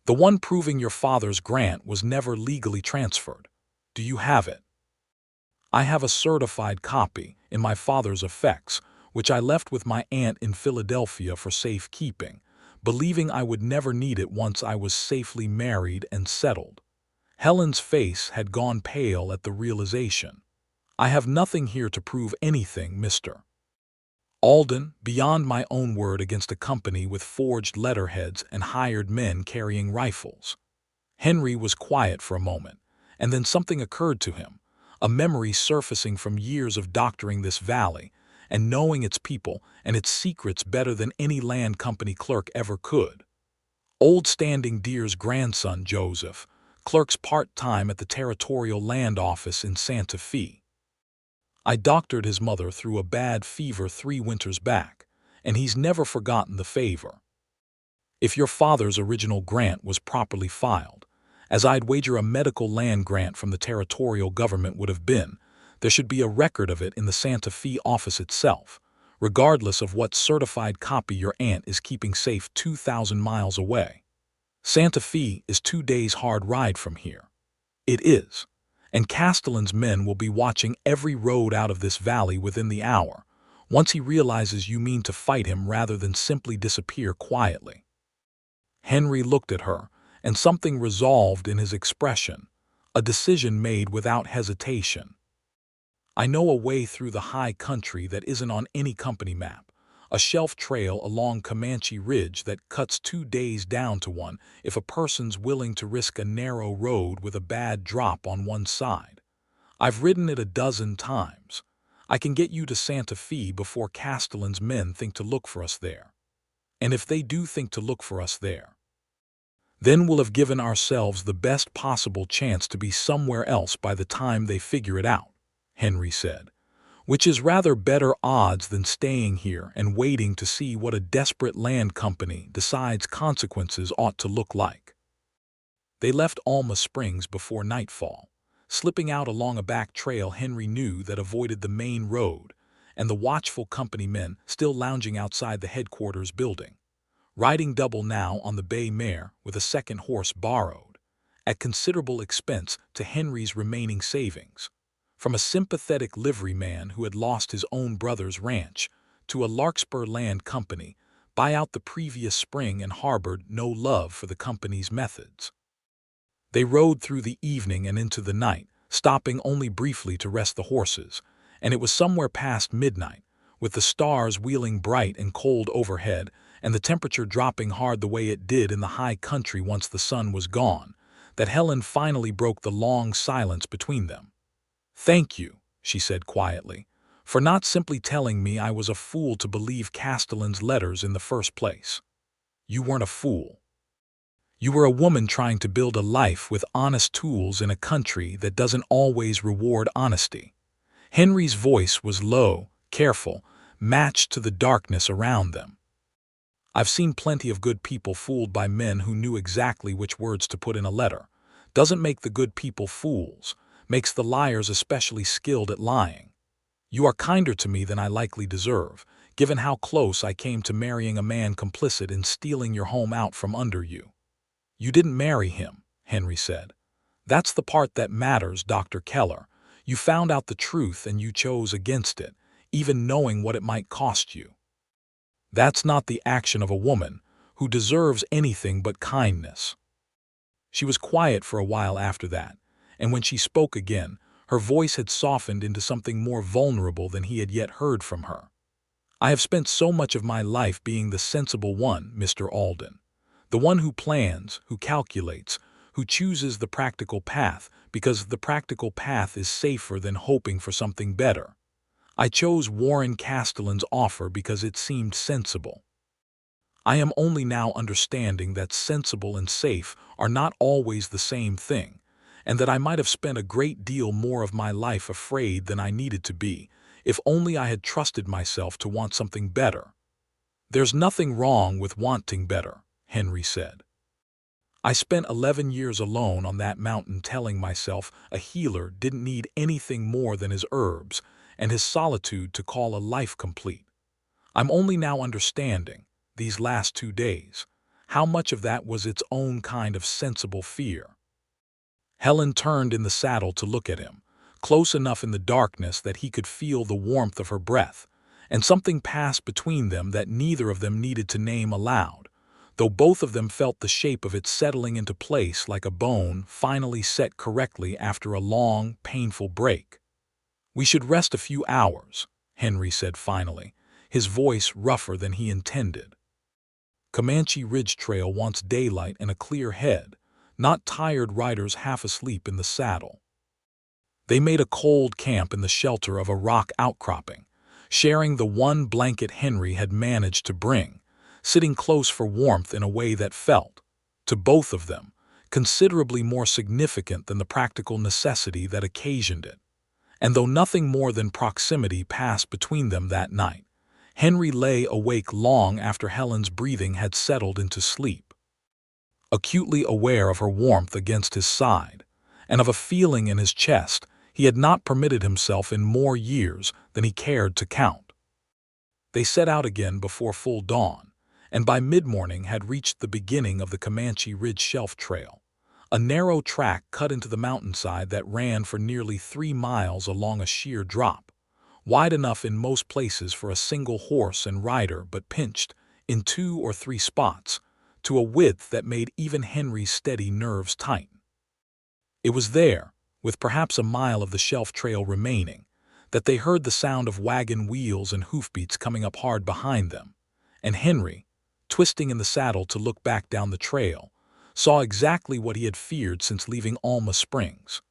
The one proving your father's grant was never legally transferred. Do you have it? I have a certified copy in my father's effects, which I left with my aunt in Philadelphia for safekeeping, believing I would never need it once I was safely married and settled. Helen's face had gone pale at the realization. I have nothing here to prove anything, Mr. Alden, beyond my own word against a company with forged letterheads and hired men carrying rifles. Henry was quiet for a moment, and then something occurred to him, a memory surfacing from years of doctoring this valley and knowing its people and its secrets better than any land company clerk ever could. Old Standing Deer's grandson, Joseph, clerks part-time at the Territorial Land Office in Santa Fe. I doctored his mother through a bad fever 3 winters back, and he's never forgotten the favor. If your father's original grant was properly filed, as I'd wager a medical land grant from the territorial government would have been, there should be a record of it in the Santa Fe office itself, regardless of what certified copy your aunt is keeping safe 2,000 miles away. Santa Fe is 2 days' hard ride from here. It is. And Castellan's men will be watching every road out of this valley within the hour, once he realizes you mean to fight him rather than simply disappear quietly. Henry looked at her, and something resolved in his expression, a decision made without hesitation. I know a way through the high country that isn't on any company map, a shelf trail along Comanche Ridge that cuts 2 days down to one if a person's willing to risk a narrow road with a bad drop on one side. I've ridden it a dozen times. I can get you to Santa Fe before Castellan's men think to look for us there. And if they do think to look for us there, then we'll have given ourselves the best possible chance to be somewhere else by the time they figure it out, Henry said, which is rather better odds than staying here and waiting to see what a desperate land company decides consequences ought to look like. They left Alma Springs before nightfall, slipping out along a back trail Henry knew that avoided the main road, and the watchful company men still lounging outside the headquarters building, riding double now on the bay mare with a second horse borrowed, at considerable expense to Henry's remaining savings, from a sympathetic liveryman who had lost his own brother's ranch to a Larkspur Land Company buyout the previous spring and harbored no love for the company's methods. They rode through the evening and into the night, stopping only briefly to rest the horses, and it was somewhere past midnight, with the stars wheeling bright and cold overhead and the temperature dropping hard the way it did in the high country once the sun was gone, that Helen finally broke the long silence between them. "Thank you," she said quietly, "for not simply telling me I was a fool to believe Castellan's letters in the first place. You weren't a fool. You were a woman trying to build a life with honest tools in a country that doesn't always reward honesty." Henry's voice was low, careful, matched to the darkness around them. "I've seen plenty of good people fooled by men who knew exactly which words to put in a letter. Doesn't make the good people fools, makes the liars especially skilled at lying. You are kinder to me than I likely deserve, given how close I came to marrying a man complicit in stealing your home out from under you." "You didn't marry him," Henry said. "That's the part that matters, Dr. Keller. You found out the truth and you chose against it, even knowing what it might cost you. That's not the action of a woman who deserves anything but kindness." She was quiet for a while after that, and when she spoke again, her voice had softened into something more vulnerable than he had yet heard from her. "I have spent so much of my life being the sensible one, Mr. Alden. The one who plans, who calculates, who chooses the practical path because the practical path is safer than hoping for something better. I chose Warren Castellan's offer because it seemed sensible. I am only now understanding that sensible and safe are not always the same thing, and that I might have spent a great deal more of my life afraid than I needed to be, if only I had trusted myself to want something better. There's nothing wrong with wanting better, Henry said. I spent 11 years alone on that mountain telling myself a healer didn't need anything more than his herbs and his solitude to call a life complete. I'm only now understanding, these last 2 days, how much of that was its own kind of sensible fear. Helen turned in the saddle to look at him, close enough in the darkness that he could feel the warmth of her breath, and something passed between them that neither of them needed to name aloud, though both of them felt the shape of it settling into place like a bone finally set correctly after a long, painful break. "We should rest a few hours," Henry said finally, his voice rougher than he intended. Comanche Ridge Trail wants daylight and a clear head, not tired riders half asleep in the saddle. They made a cold camp in the shelter of a rock outcropping, sharing the one blanket Henry had managed to bring, sitting close for warmth in a way that felt, to both of them, considerably more significant than the practical necessity that occasioned it. And though nothing more than proximity passed between them that night, Henry lay awake long after Helen's breathing had settled into sleep. Acutely aware of her warmth against his side, and of a feeling in his chest he had not permitted himself in more years than he cared to count. They set out again before full dawn, and by mid-morning had reached the beginning of the Comanche Ridge Shelf Trail, a narrow track cut into the mountainside that ran for nearly 3 miles along a sheer drop, wide enough in most places for a single horse and rider but pinched, in 2 or 3 spots, to a width that made even Henry's steady nerves tighten. It was there, with perhaps a mile of the shelf trail remaining, that they heard the sound of wagon wheels and hoofbeats coming up hard behind them, and Henry, twisting in the saddle to look back down the trail, saw exactly what he had feared since leaving Alma Springs.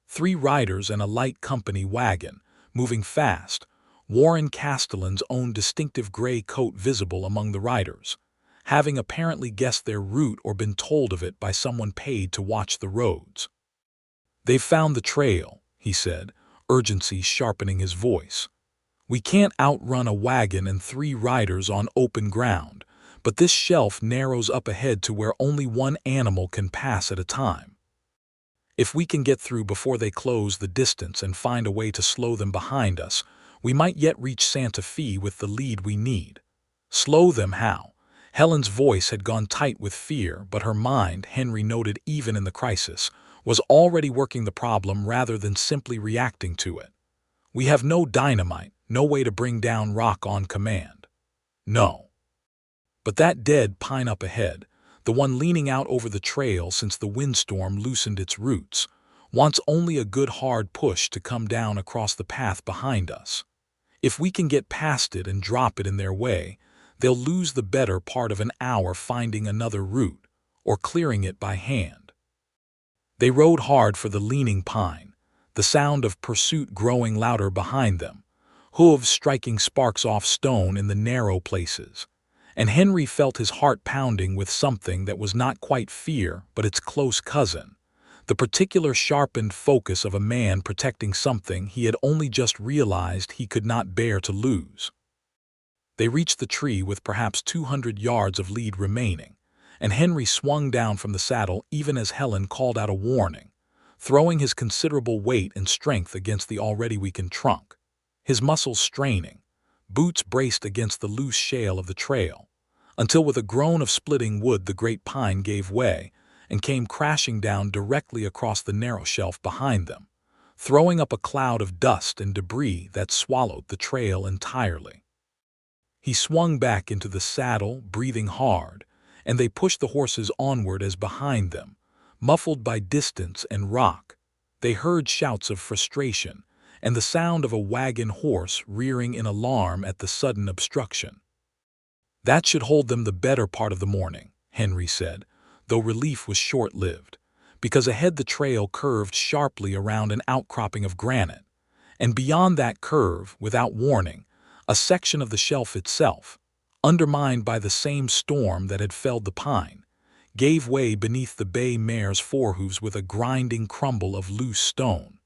3 riders and a light company wagon, moving fast, Warren Castellan's own distinctive gray coat visible among the riders, having apparently guessed their route or been told of it by someone paid to watch the roads. "They've found the trail," he said, urgency sharpening his voice. "We can't outrun a wagon and 3 riders on open ground, but this shelf narrows up ahead to where only one animal can pass at a time. If we can get through before they close the distance and find a way to slow them behind us, we might yet reach Santa Fe with the lead we need." Slow them how? Helen's voice had gone tight with fear, but her mind, Henry noted even in the crisis, was already working the problem rather than simply reacting to it. "We have no dynamite, no way to bring down rock on command." "No. But that dead pine up ahead, the one leaning out over the trail since the windstorm loosened its roots, wants only a good hard push to come down across the path behind us. If we can get past it and drop it in their way, they'll lose the better part of an hour finding another route, or clearing it by hand." They rode hard for the leaning pine, the sound of pursuit growing louder behind them, hooves striking sparks off stone in the narrow places, and Henry felt his heart pounding with something that was not quite fear but its close cousin, the particular sharpened focus of a man protecting something he had only just realized he could not bear to lose. They reached the tree with perhaps 200 yards of lead remaining, and Henry swung down from the saddle even as Helen called out a warning, throwing his considerable weight and strength against the already weakened trunk, his muscles straining, boots braced against the loose shale of the trail, until with a groan of splitting wood the great pine gave way and came crashing down directly across the narrow shelf behind them, throwing up a cloud of dust and debris that swallowed the trail entirely. He swung back into the saddle, breathing hard, and they pushed the horses onward as behind them, muffled by distance and rock, they heard shouts of frustration and the sound of a wagon horse rearing in alarm at the sudden obstruction. "That should hold them the better part of the morning," Henry said, though relief was short-lived, because ahead the trail curved sharply around an outcropping of granite, And beyond that curve, without warning, a section of the shelf itself, undermined by the same storm that had felled the pine, gave way beneath the bay mare's forehoofs with a grinding crumble of loose stone.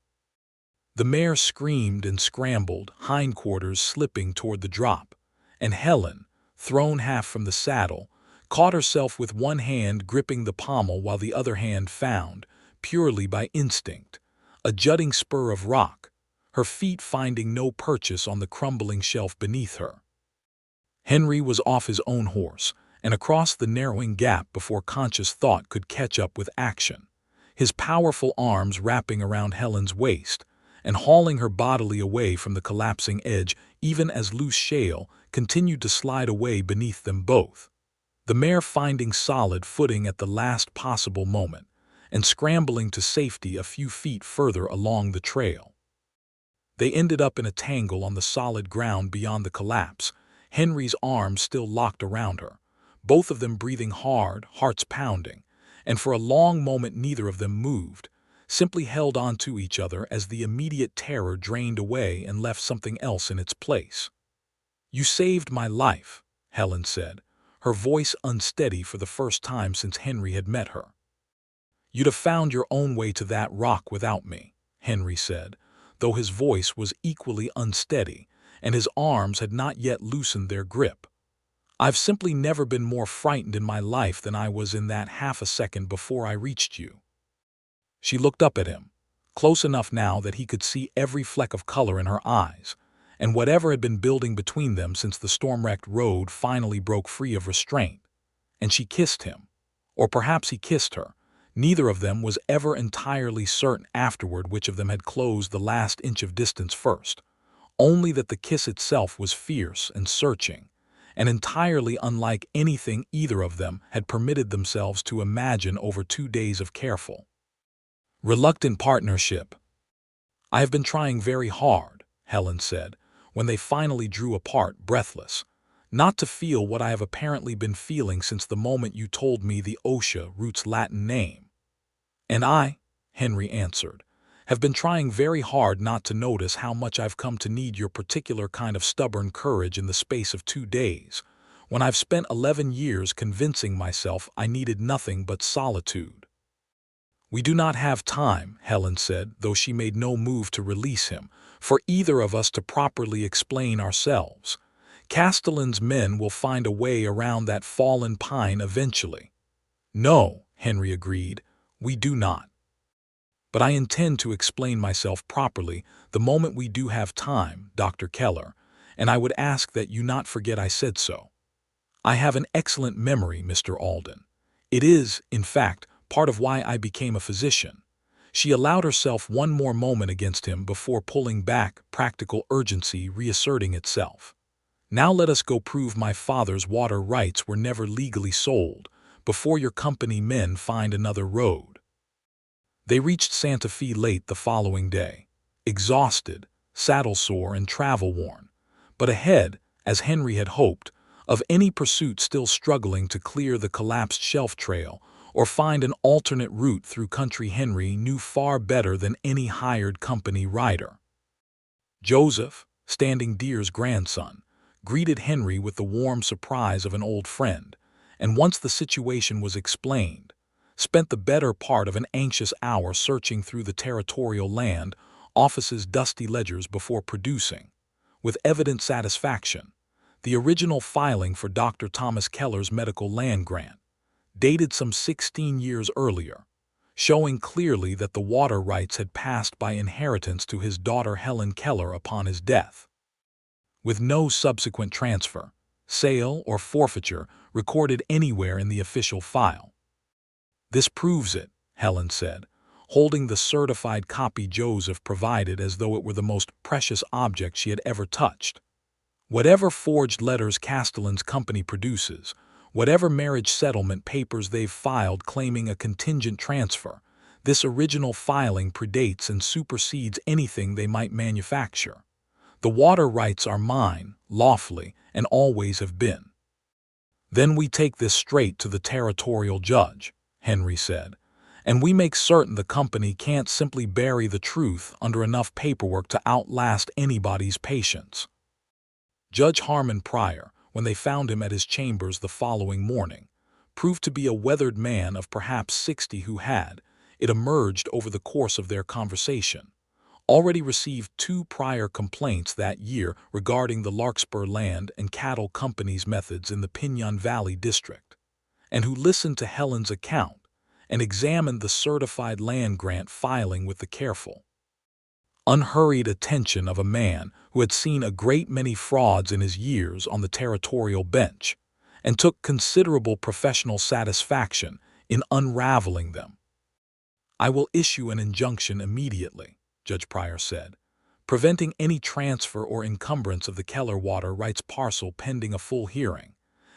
The mare screamed and scrambled, hindquarters slipping toward the drop, and Helen, thrown half from the saddle, caught herself with one hand gripping the pommel while the other hand found, purely by instinct, a jutting spur of rock, her feet finding no purchase on the crumbling shelf beneath her. Henry was off his own horse, and across the narrowing gap before conscious thought could catch up with action, his powerful arms wrapping around Helen's waist and hauling her bodily away from the collapsing edge even as loose shale continued to slide away beneath them both, the mare finding solid footing at the last possible moment and scrambling to safety a few feet further along the trail. They ended up in a tangle on the solid ground beyond the collapse, Henry's arms still locked around her, both of them breathing hard, hearts pounding, and for a long moment neither of them moved, simply held on to each other as the immediate terror drained away and left something else in its place. "You saved my life," Helen said, her voice unsteady for the first time since Henry had met her. "You'd have found your own way to that rock without me," Henry said, though his voice was equally unsteady and his arms had not yet loosened their grip. "I've simply never been more frightened in my life than I was in that half a second before I reached you." She looked up at him, close enough now that he could see every fleck of color in her eyes, and whatever had been building between them since the storm-wrecked road finally broke free of restraint, and she kissed him, or perhaps he kissed her. Neither of them was ever entirely certain afterward which of them had closed the last inch of distance first, only that the kiss itself was fierce and searching, and entirely unlike anything either of them had permitted themselves to imagine over 2 days of careful, reluctant partnership. "I have been trying very hard," Helen said, when they finally drew apart, breathless, "not to feel what I have apparently been feeling since the moment you told me the Osha root's Latin name." "And I," Henry answered, "have been trying very hard not to notice how much I've come to need your particular kind of stubborn courage in the space of 2 days, when I've spent 11 years convincing myself I needed nothing but solitude." "We do not have time," Helen said, though she made no move to release him, "for either of us to properly explain ourselves. Castellan's men will find a way around that fallen pine eventually." "No," Henry agreed, "we do not. But I intend to explain myself properly the moment we do have time, Dr. Keller, and I would ask that you not forget I said so. I have an excellent memory, Mr. Alden. It is, in fact, part of why I became a physician." She allowed herself one more moment against him before pulling back, practical urgency reasserting itself. "Now let us go prove my father's water rights were never legally sold, before your company men find another road." They reached Santa Fe late the following day, exhausted, saddle-sore and travel-worn, but ahead, as Henry had hoped, of any pursuit still struggling to clear the collapsed shelf trail or find an alternate route through country Henry knew far better than any hired company rider. Joseph, Standing Deer's grandson, greeted Henry with the warm surprise of an old friend, and once the situation was explained, spent the better part of an anxious hour searching through the territorial land office's dusty ledgers before producing, with evident satisfaction, the original filing for Dr. Thomas Keller's medical land grant, dated some 16 years earlier, showing clearly that the water rights had passed by inheritance to his daughter Helen Keller upon his death, with no subsequent transfer, sale, or forfeiture recorded anywhere in the official file. "This proves it," Helen said, holding the certified copy Joseph provided as though it were the most precious object she had ever touched. "Whatever forged letters Castellan's company produces, whatever marriage settlement papers they've filed claiming a contingent transfer, this original filing predates and supersedes anything they might manufacture. The water rights are mine, lawfully, and always have been." "Then we take this straight to the territorial judge," Henry said, and we make certain the company can't simply bury the truth under enough paperwork to outlast anybody's patience." Judge Harmon Pryor, when they found him at his chambers the following morning, proved to be a weathered man of perhaps 60 who had, it emerged over the course of their conversation, already received 2 prior complaints that year regarding the Larkspur Land and Cattle Company's methods in the Pinon Valley District, and who listened to Helen's account and examined the certified land grant filing with the careful, unhurried attention of a man who had seen a great many frauds in his years on the territorial bench and took considerable professional satisfaction in unraveling them. "I will issue an injunction immediately," Judge Pryor said, "preventing any transfer or encumbrance of the Keller water rights parcel pending a full hearing,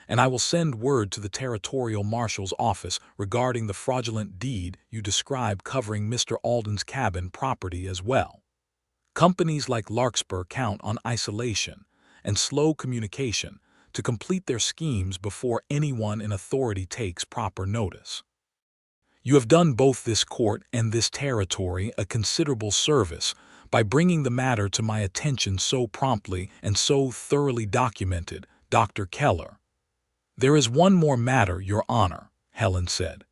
and I will send word to the Territorial Marshal's office regarding the fraudulent deed you describe covering Mr. Alden's cabin property as well. Companies like Larkspur count on isolation and slow communication to complete their schemes before anyone in authority takes proper notice. You have done both this court and this territory a considerable service by bringing the matter to my attention so promptly and so thoroughly documented, Dr. Keller." "There is one more matter, Your Honor," Helen said.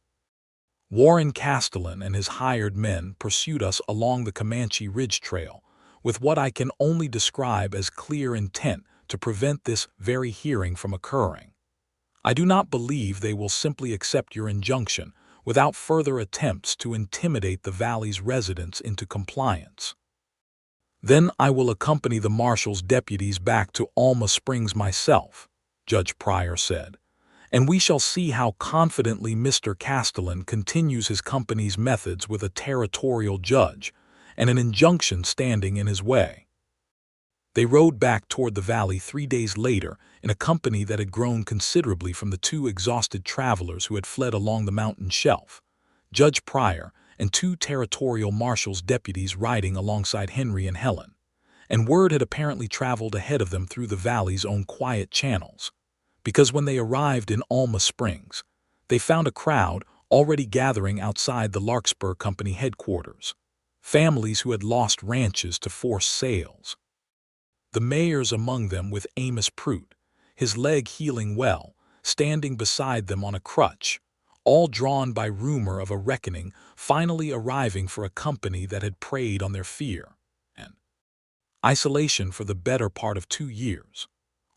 "Warren Castellan and his hired men pursued us along the Comanche Ridge Trail with what I can only describe as clear intent to prevent this very hearing from occurring. I do not believe they will simply accept your injunction without further attempts to intimidate the valley's residents into compliance. Then I will accompany the marshal's deputies back to Alma Springs myself," Judge Pryor said, "and we shall see how confidently Mr. Castellan continues his company's methods with a territorial judge and an injunction standing in his way." They rode back toward the valley 3 days later in a company that had grown considerably from the 2 exhausted travelers who had fled along the mountain shelf, Judge Pryor and 2 territorial marshal's deputies riding alongside Henry and Helen, and word had apparently traveled ahead of them through the valley's own quiet channels, because when they arrived in Alma Springs, they found a crowd already gathering outside the Larkspur Company headquarters, families who had lost ranches to forced sales. The mayor's among them with Amos Prout, his leg healing well, standing beside them on a crutch, all drawn by rumor of a reckoning finally arriving for a company that had preyed on their fear and isolation for the better part of 2 years.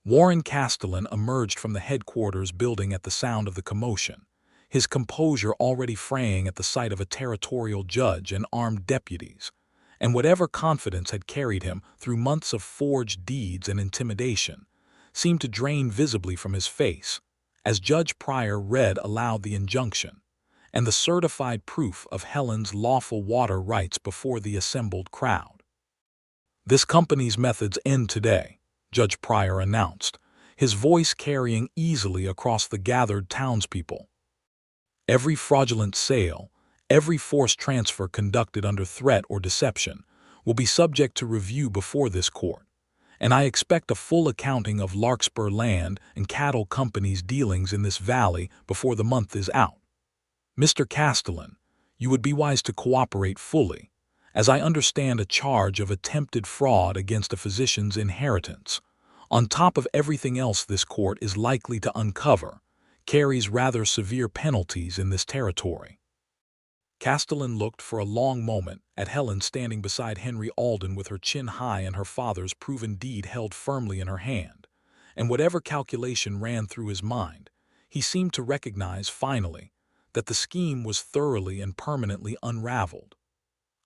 Warren Castellan emerged from the headquarters building at the sound of the commotion, his composure already fraying at the sight of a territorial judge and armed deputies, and whatever confidence had carried him through months of forged deeds and intimidation seemed to drain visibly from his face as Judge Pryor read aloud the injunction and the certified proof of Helen's lawful water rights before the assembled crowd. "This company's methods end today," Judge Pryor announced, his voice carrying easily across the gathered townspeople. "Every fraudulent sale, every forced transfer conducted under threat or deception will be subject to review before this court, and I expect a full accounting of Larkspur Land and Cattle Company's dealings in this valley before the month is out. Mr. Castellan, you would be wise to cooperate fully, as I understand a charge of attempted fraud against a physician's inheritance, on top of everything else this court is likely to uncover, carries rather severe penalties in this territory." Castellan looked for a long moment at Helen standing beside Henry Alden with her chin high and her father's proven deed held firmly in her hand, and whatever calculation ran through his mind, he seemed to recognize finally that the scheme was thoroughly and permanently unraveled.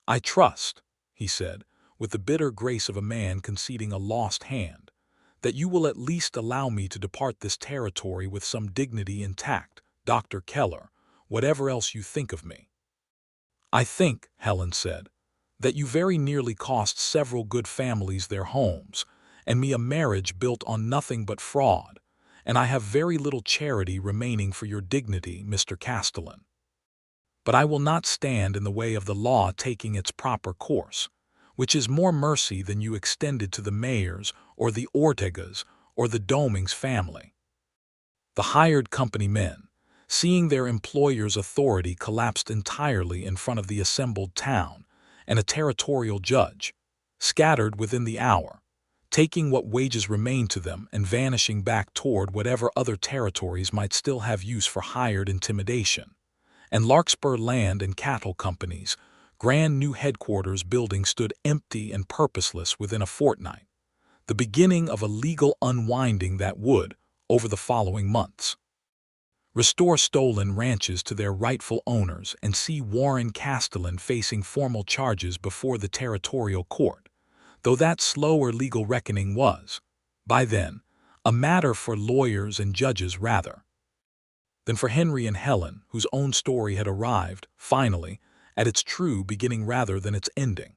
"I trust," he said, with the bitter grace of a man conceding a lost hand, "that you will at least allow me to depart this territory with some dignity intact, Dr. Keller, whatever else you think of me." "I think," Helen said, "that you very nearly cost several good families their homes, and me a marriage built on nothing but fraud, and I have very little charity remaining for your dignity, Mr. Castellan. But I will not stand in the way of the law taking its proper course, which is more mercy than you extended to the Mayers or the Ortegas or the Domings family. The hired company men, seeing their employer's authority collapsed entirely in front of the assembled town, and a territorial judge, scattered within the hour, taking what wages remained to them and vanishing back toward whatever other territories might still have use for hired intimidation, and Larkspur Land and Cattle Company's grand new headquarters building stood empty and purposeless within a fortnight, the beginning of a legal unwinding that would, over the following months, restore stolen ranches to their rightful owners and see Warren Castellan facing formal charges before the territorial court, though that slower legal reckoning was, by then, a matter for lawyers and judges rather than for Henry and Helen, whose own story had arrived, finally, at its true beginning rather than its ending.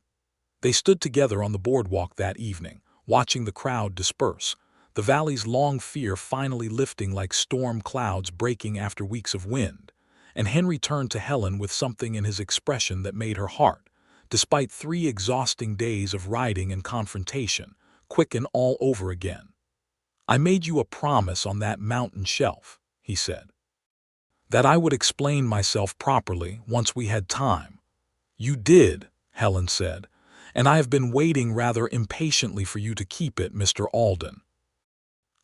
They stood together on the boardwalk that evening, watching the crowd disperse, the valley's long fear finally lifting like storm clouds breaking after weeks of wind, and Henry turned to Helen with something in his expression that made her heart, despite 3 exhausting days of riding and confrontation, quicken all over again. "I made you a promise on that mountain shelf," he said, "that I would explain myself properly once we had time." "You did," Helen said, "and I have been waiting rather impatiently for you to keep it, Mr. Alden."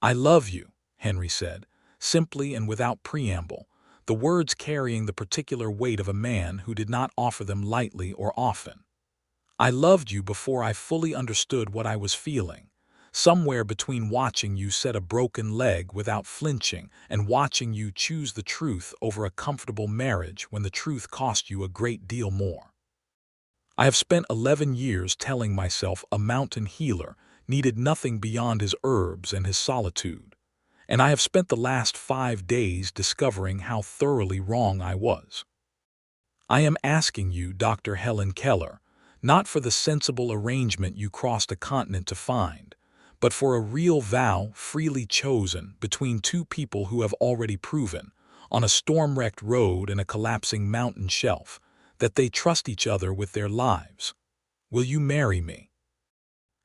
"I love you," Henry said, simply and without preamble, the words carrying the particular weight of a man who did not offer them lightly or often. "I loved you before I fully understood what I was feeling, somewhere between watching you set a broken leg without flinching and watching you choose the truth over a comfortable marriage when the truth cost you a great deal more. I have spent 11 years telling myself a mountain healer needed nothing beyond his herbs and his solitude, and I have spent the last 5 days discovering how thoroughly wrong I was. I am asking you, Dr. Helen Keller, not for the sensible arrangement you crossed a continent to find, but for a real vow freely chosen between 2 people who have already proven, on a storm-wrecked road and a collapsing mountain shelf, that they trust each other with their lives. Will you marry me?"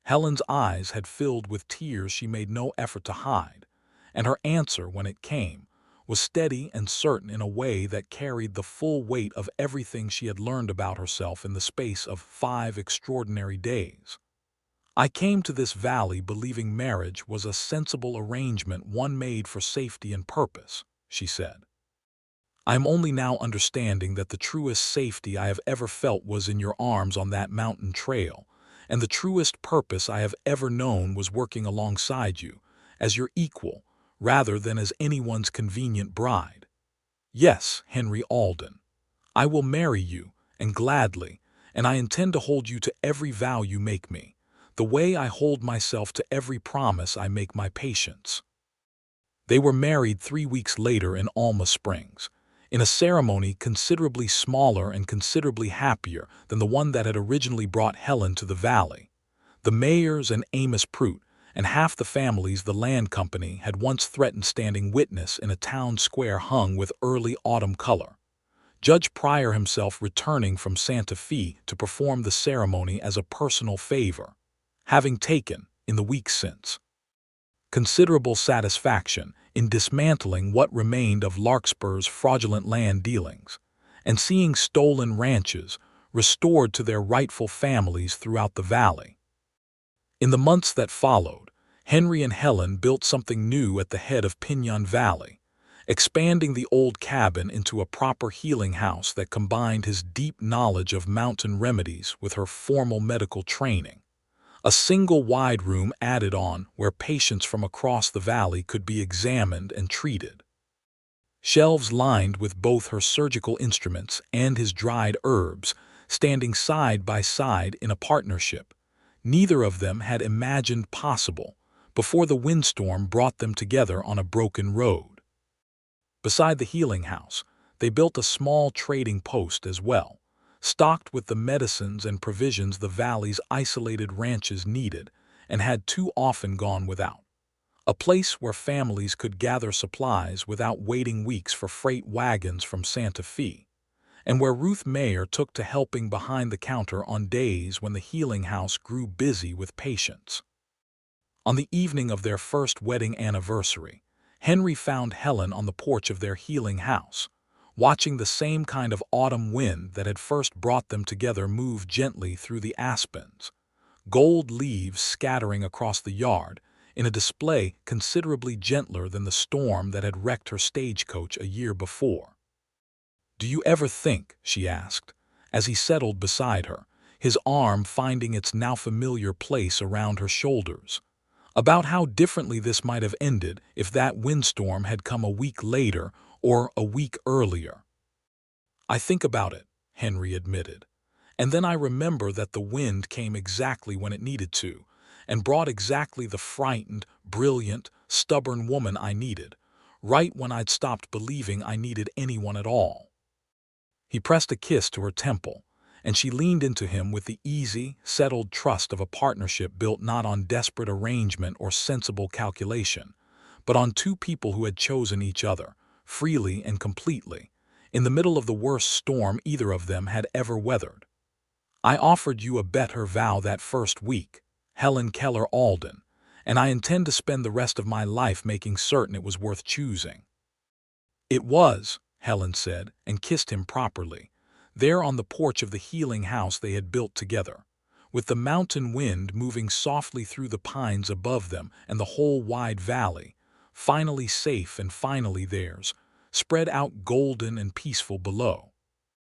Helen's eyes had filled with tears she made no effort to hide, and her answer, when it came, was steady and certain in a way that carried the full weight of everything she had learned about herself in the space of 5 extraordinary days. "I came to this valley believing marriage was a sensible arrangement, one made for safety and purpose," she said. "I am only now understanding that the truest safety I have ever felt was in your arms on that mountain trail, and the truest purpose I have ever known was working alongside you, as your equal, rather than as anyone's convenient bride. Yes, Henry Alden, I will marry you, and gladly, and I intend to hold you to every vow you make me, the way I hold myself to every promise I make my patients." They were married 3 weeks later in Alma Springs, in a ceremony considerably smaller and considerably happier than the one that had originally brought Helen to the valley. The mayors and Amos Prout and half the families the land company had once threatened standing witness in a town square hung with early autumn color, Judge Pryor himself returning from Santa Fe to perform the ceremony as a personal favor, having taken, in the weeks since, considerable satisfaction in dismantling what remained of Larkspur's fraudulent land dealings, and seeing stolen ranches restored to their rightful families throughout the valley. In the months that followed, Henry and Helen built something new at the head of Pinon Valley, expanding the old cabin into a proper healing house that combined his deep knowledge of mountain remedies with her formal medical training. A single wide room added on where patients from across the valley could be examined and treated. Shelves lined with both her surgical instruments and his dried herbs, standing side by side in a partnership neither of them had imagined possible before the windstorm brought them together on a broken road. Beside the healing house, they built a small trading post as well, stocked with the medicines and provisions the valley's isolated ranches needed and had too often gone without. A place where families could gather supplies without waiting weeks for freight wagons from Santa Fe, and where Ruth Mayer took to helping behind the counter on days when the healing house grew busy with patients. On the evening of their first wedding anniversary, Henry found Helen on the porch of their healing house, watching the same kind of autumn wind that had first brought them together move gently through the aspens, gold leaves scattering across the yard, in a display considerably gentler than the storm that had wrecked her stagecoach a year before. "Do you ever think," she asked, as he settled beside her, his arm finding its now familiar place around her shoulders, "about how differently this might have ended if that windstorm had come a week later or a week earlier?" "I think about it," Henry admitted, "and then I remember that the wind came exactly when it needed to, and brought exactly the frightened, brilliant, stubborn woman I needed, right when I'd stopped believing I needed anyone at all." He pressed a kiss to her temple, and she leaned into him with the easy, settled trust of a partnership built not on desperate arrangement or sensible calculation, but on two people who had chosen each other, freely and completely, in the middle of the worst storm either of them had ever weathered. "I offered you a better vow that first week, Helen Keller Alden, and I intend to spend the rest of my life making certain it was worth choosing." "It was," Helen said, and kissed him properly, there on the porch of the healing house they had built together, with the mountain wind moving softly through the pines above them and the whole wide valley, finally safe and finally theirs, spread out golden and peaceful below.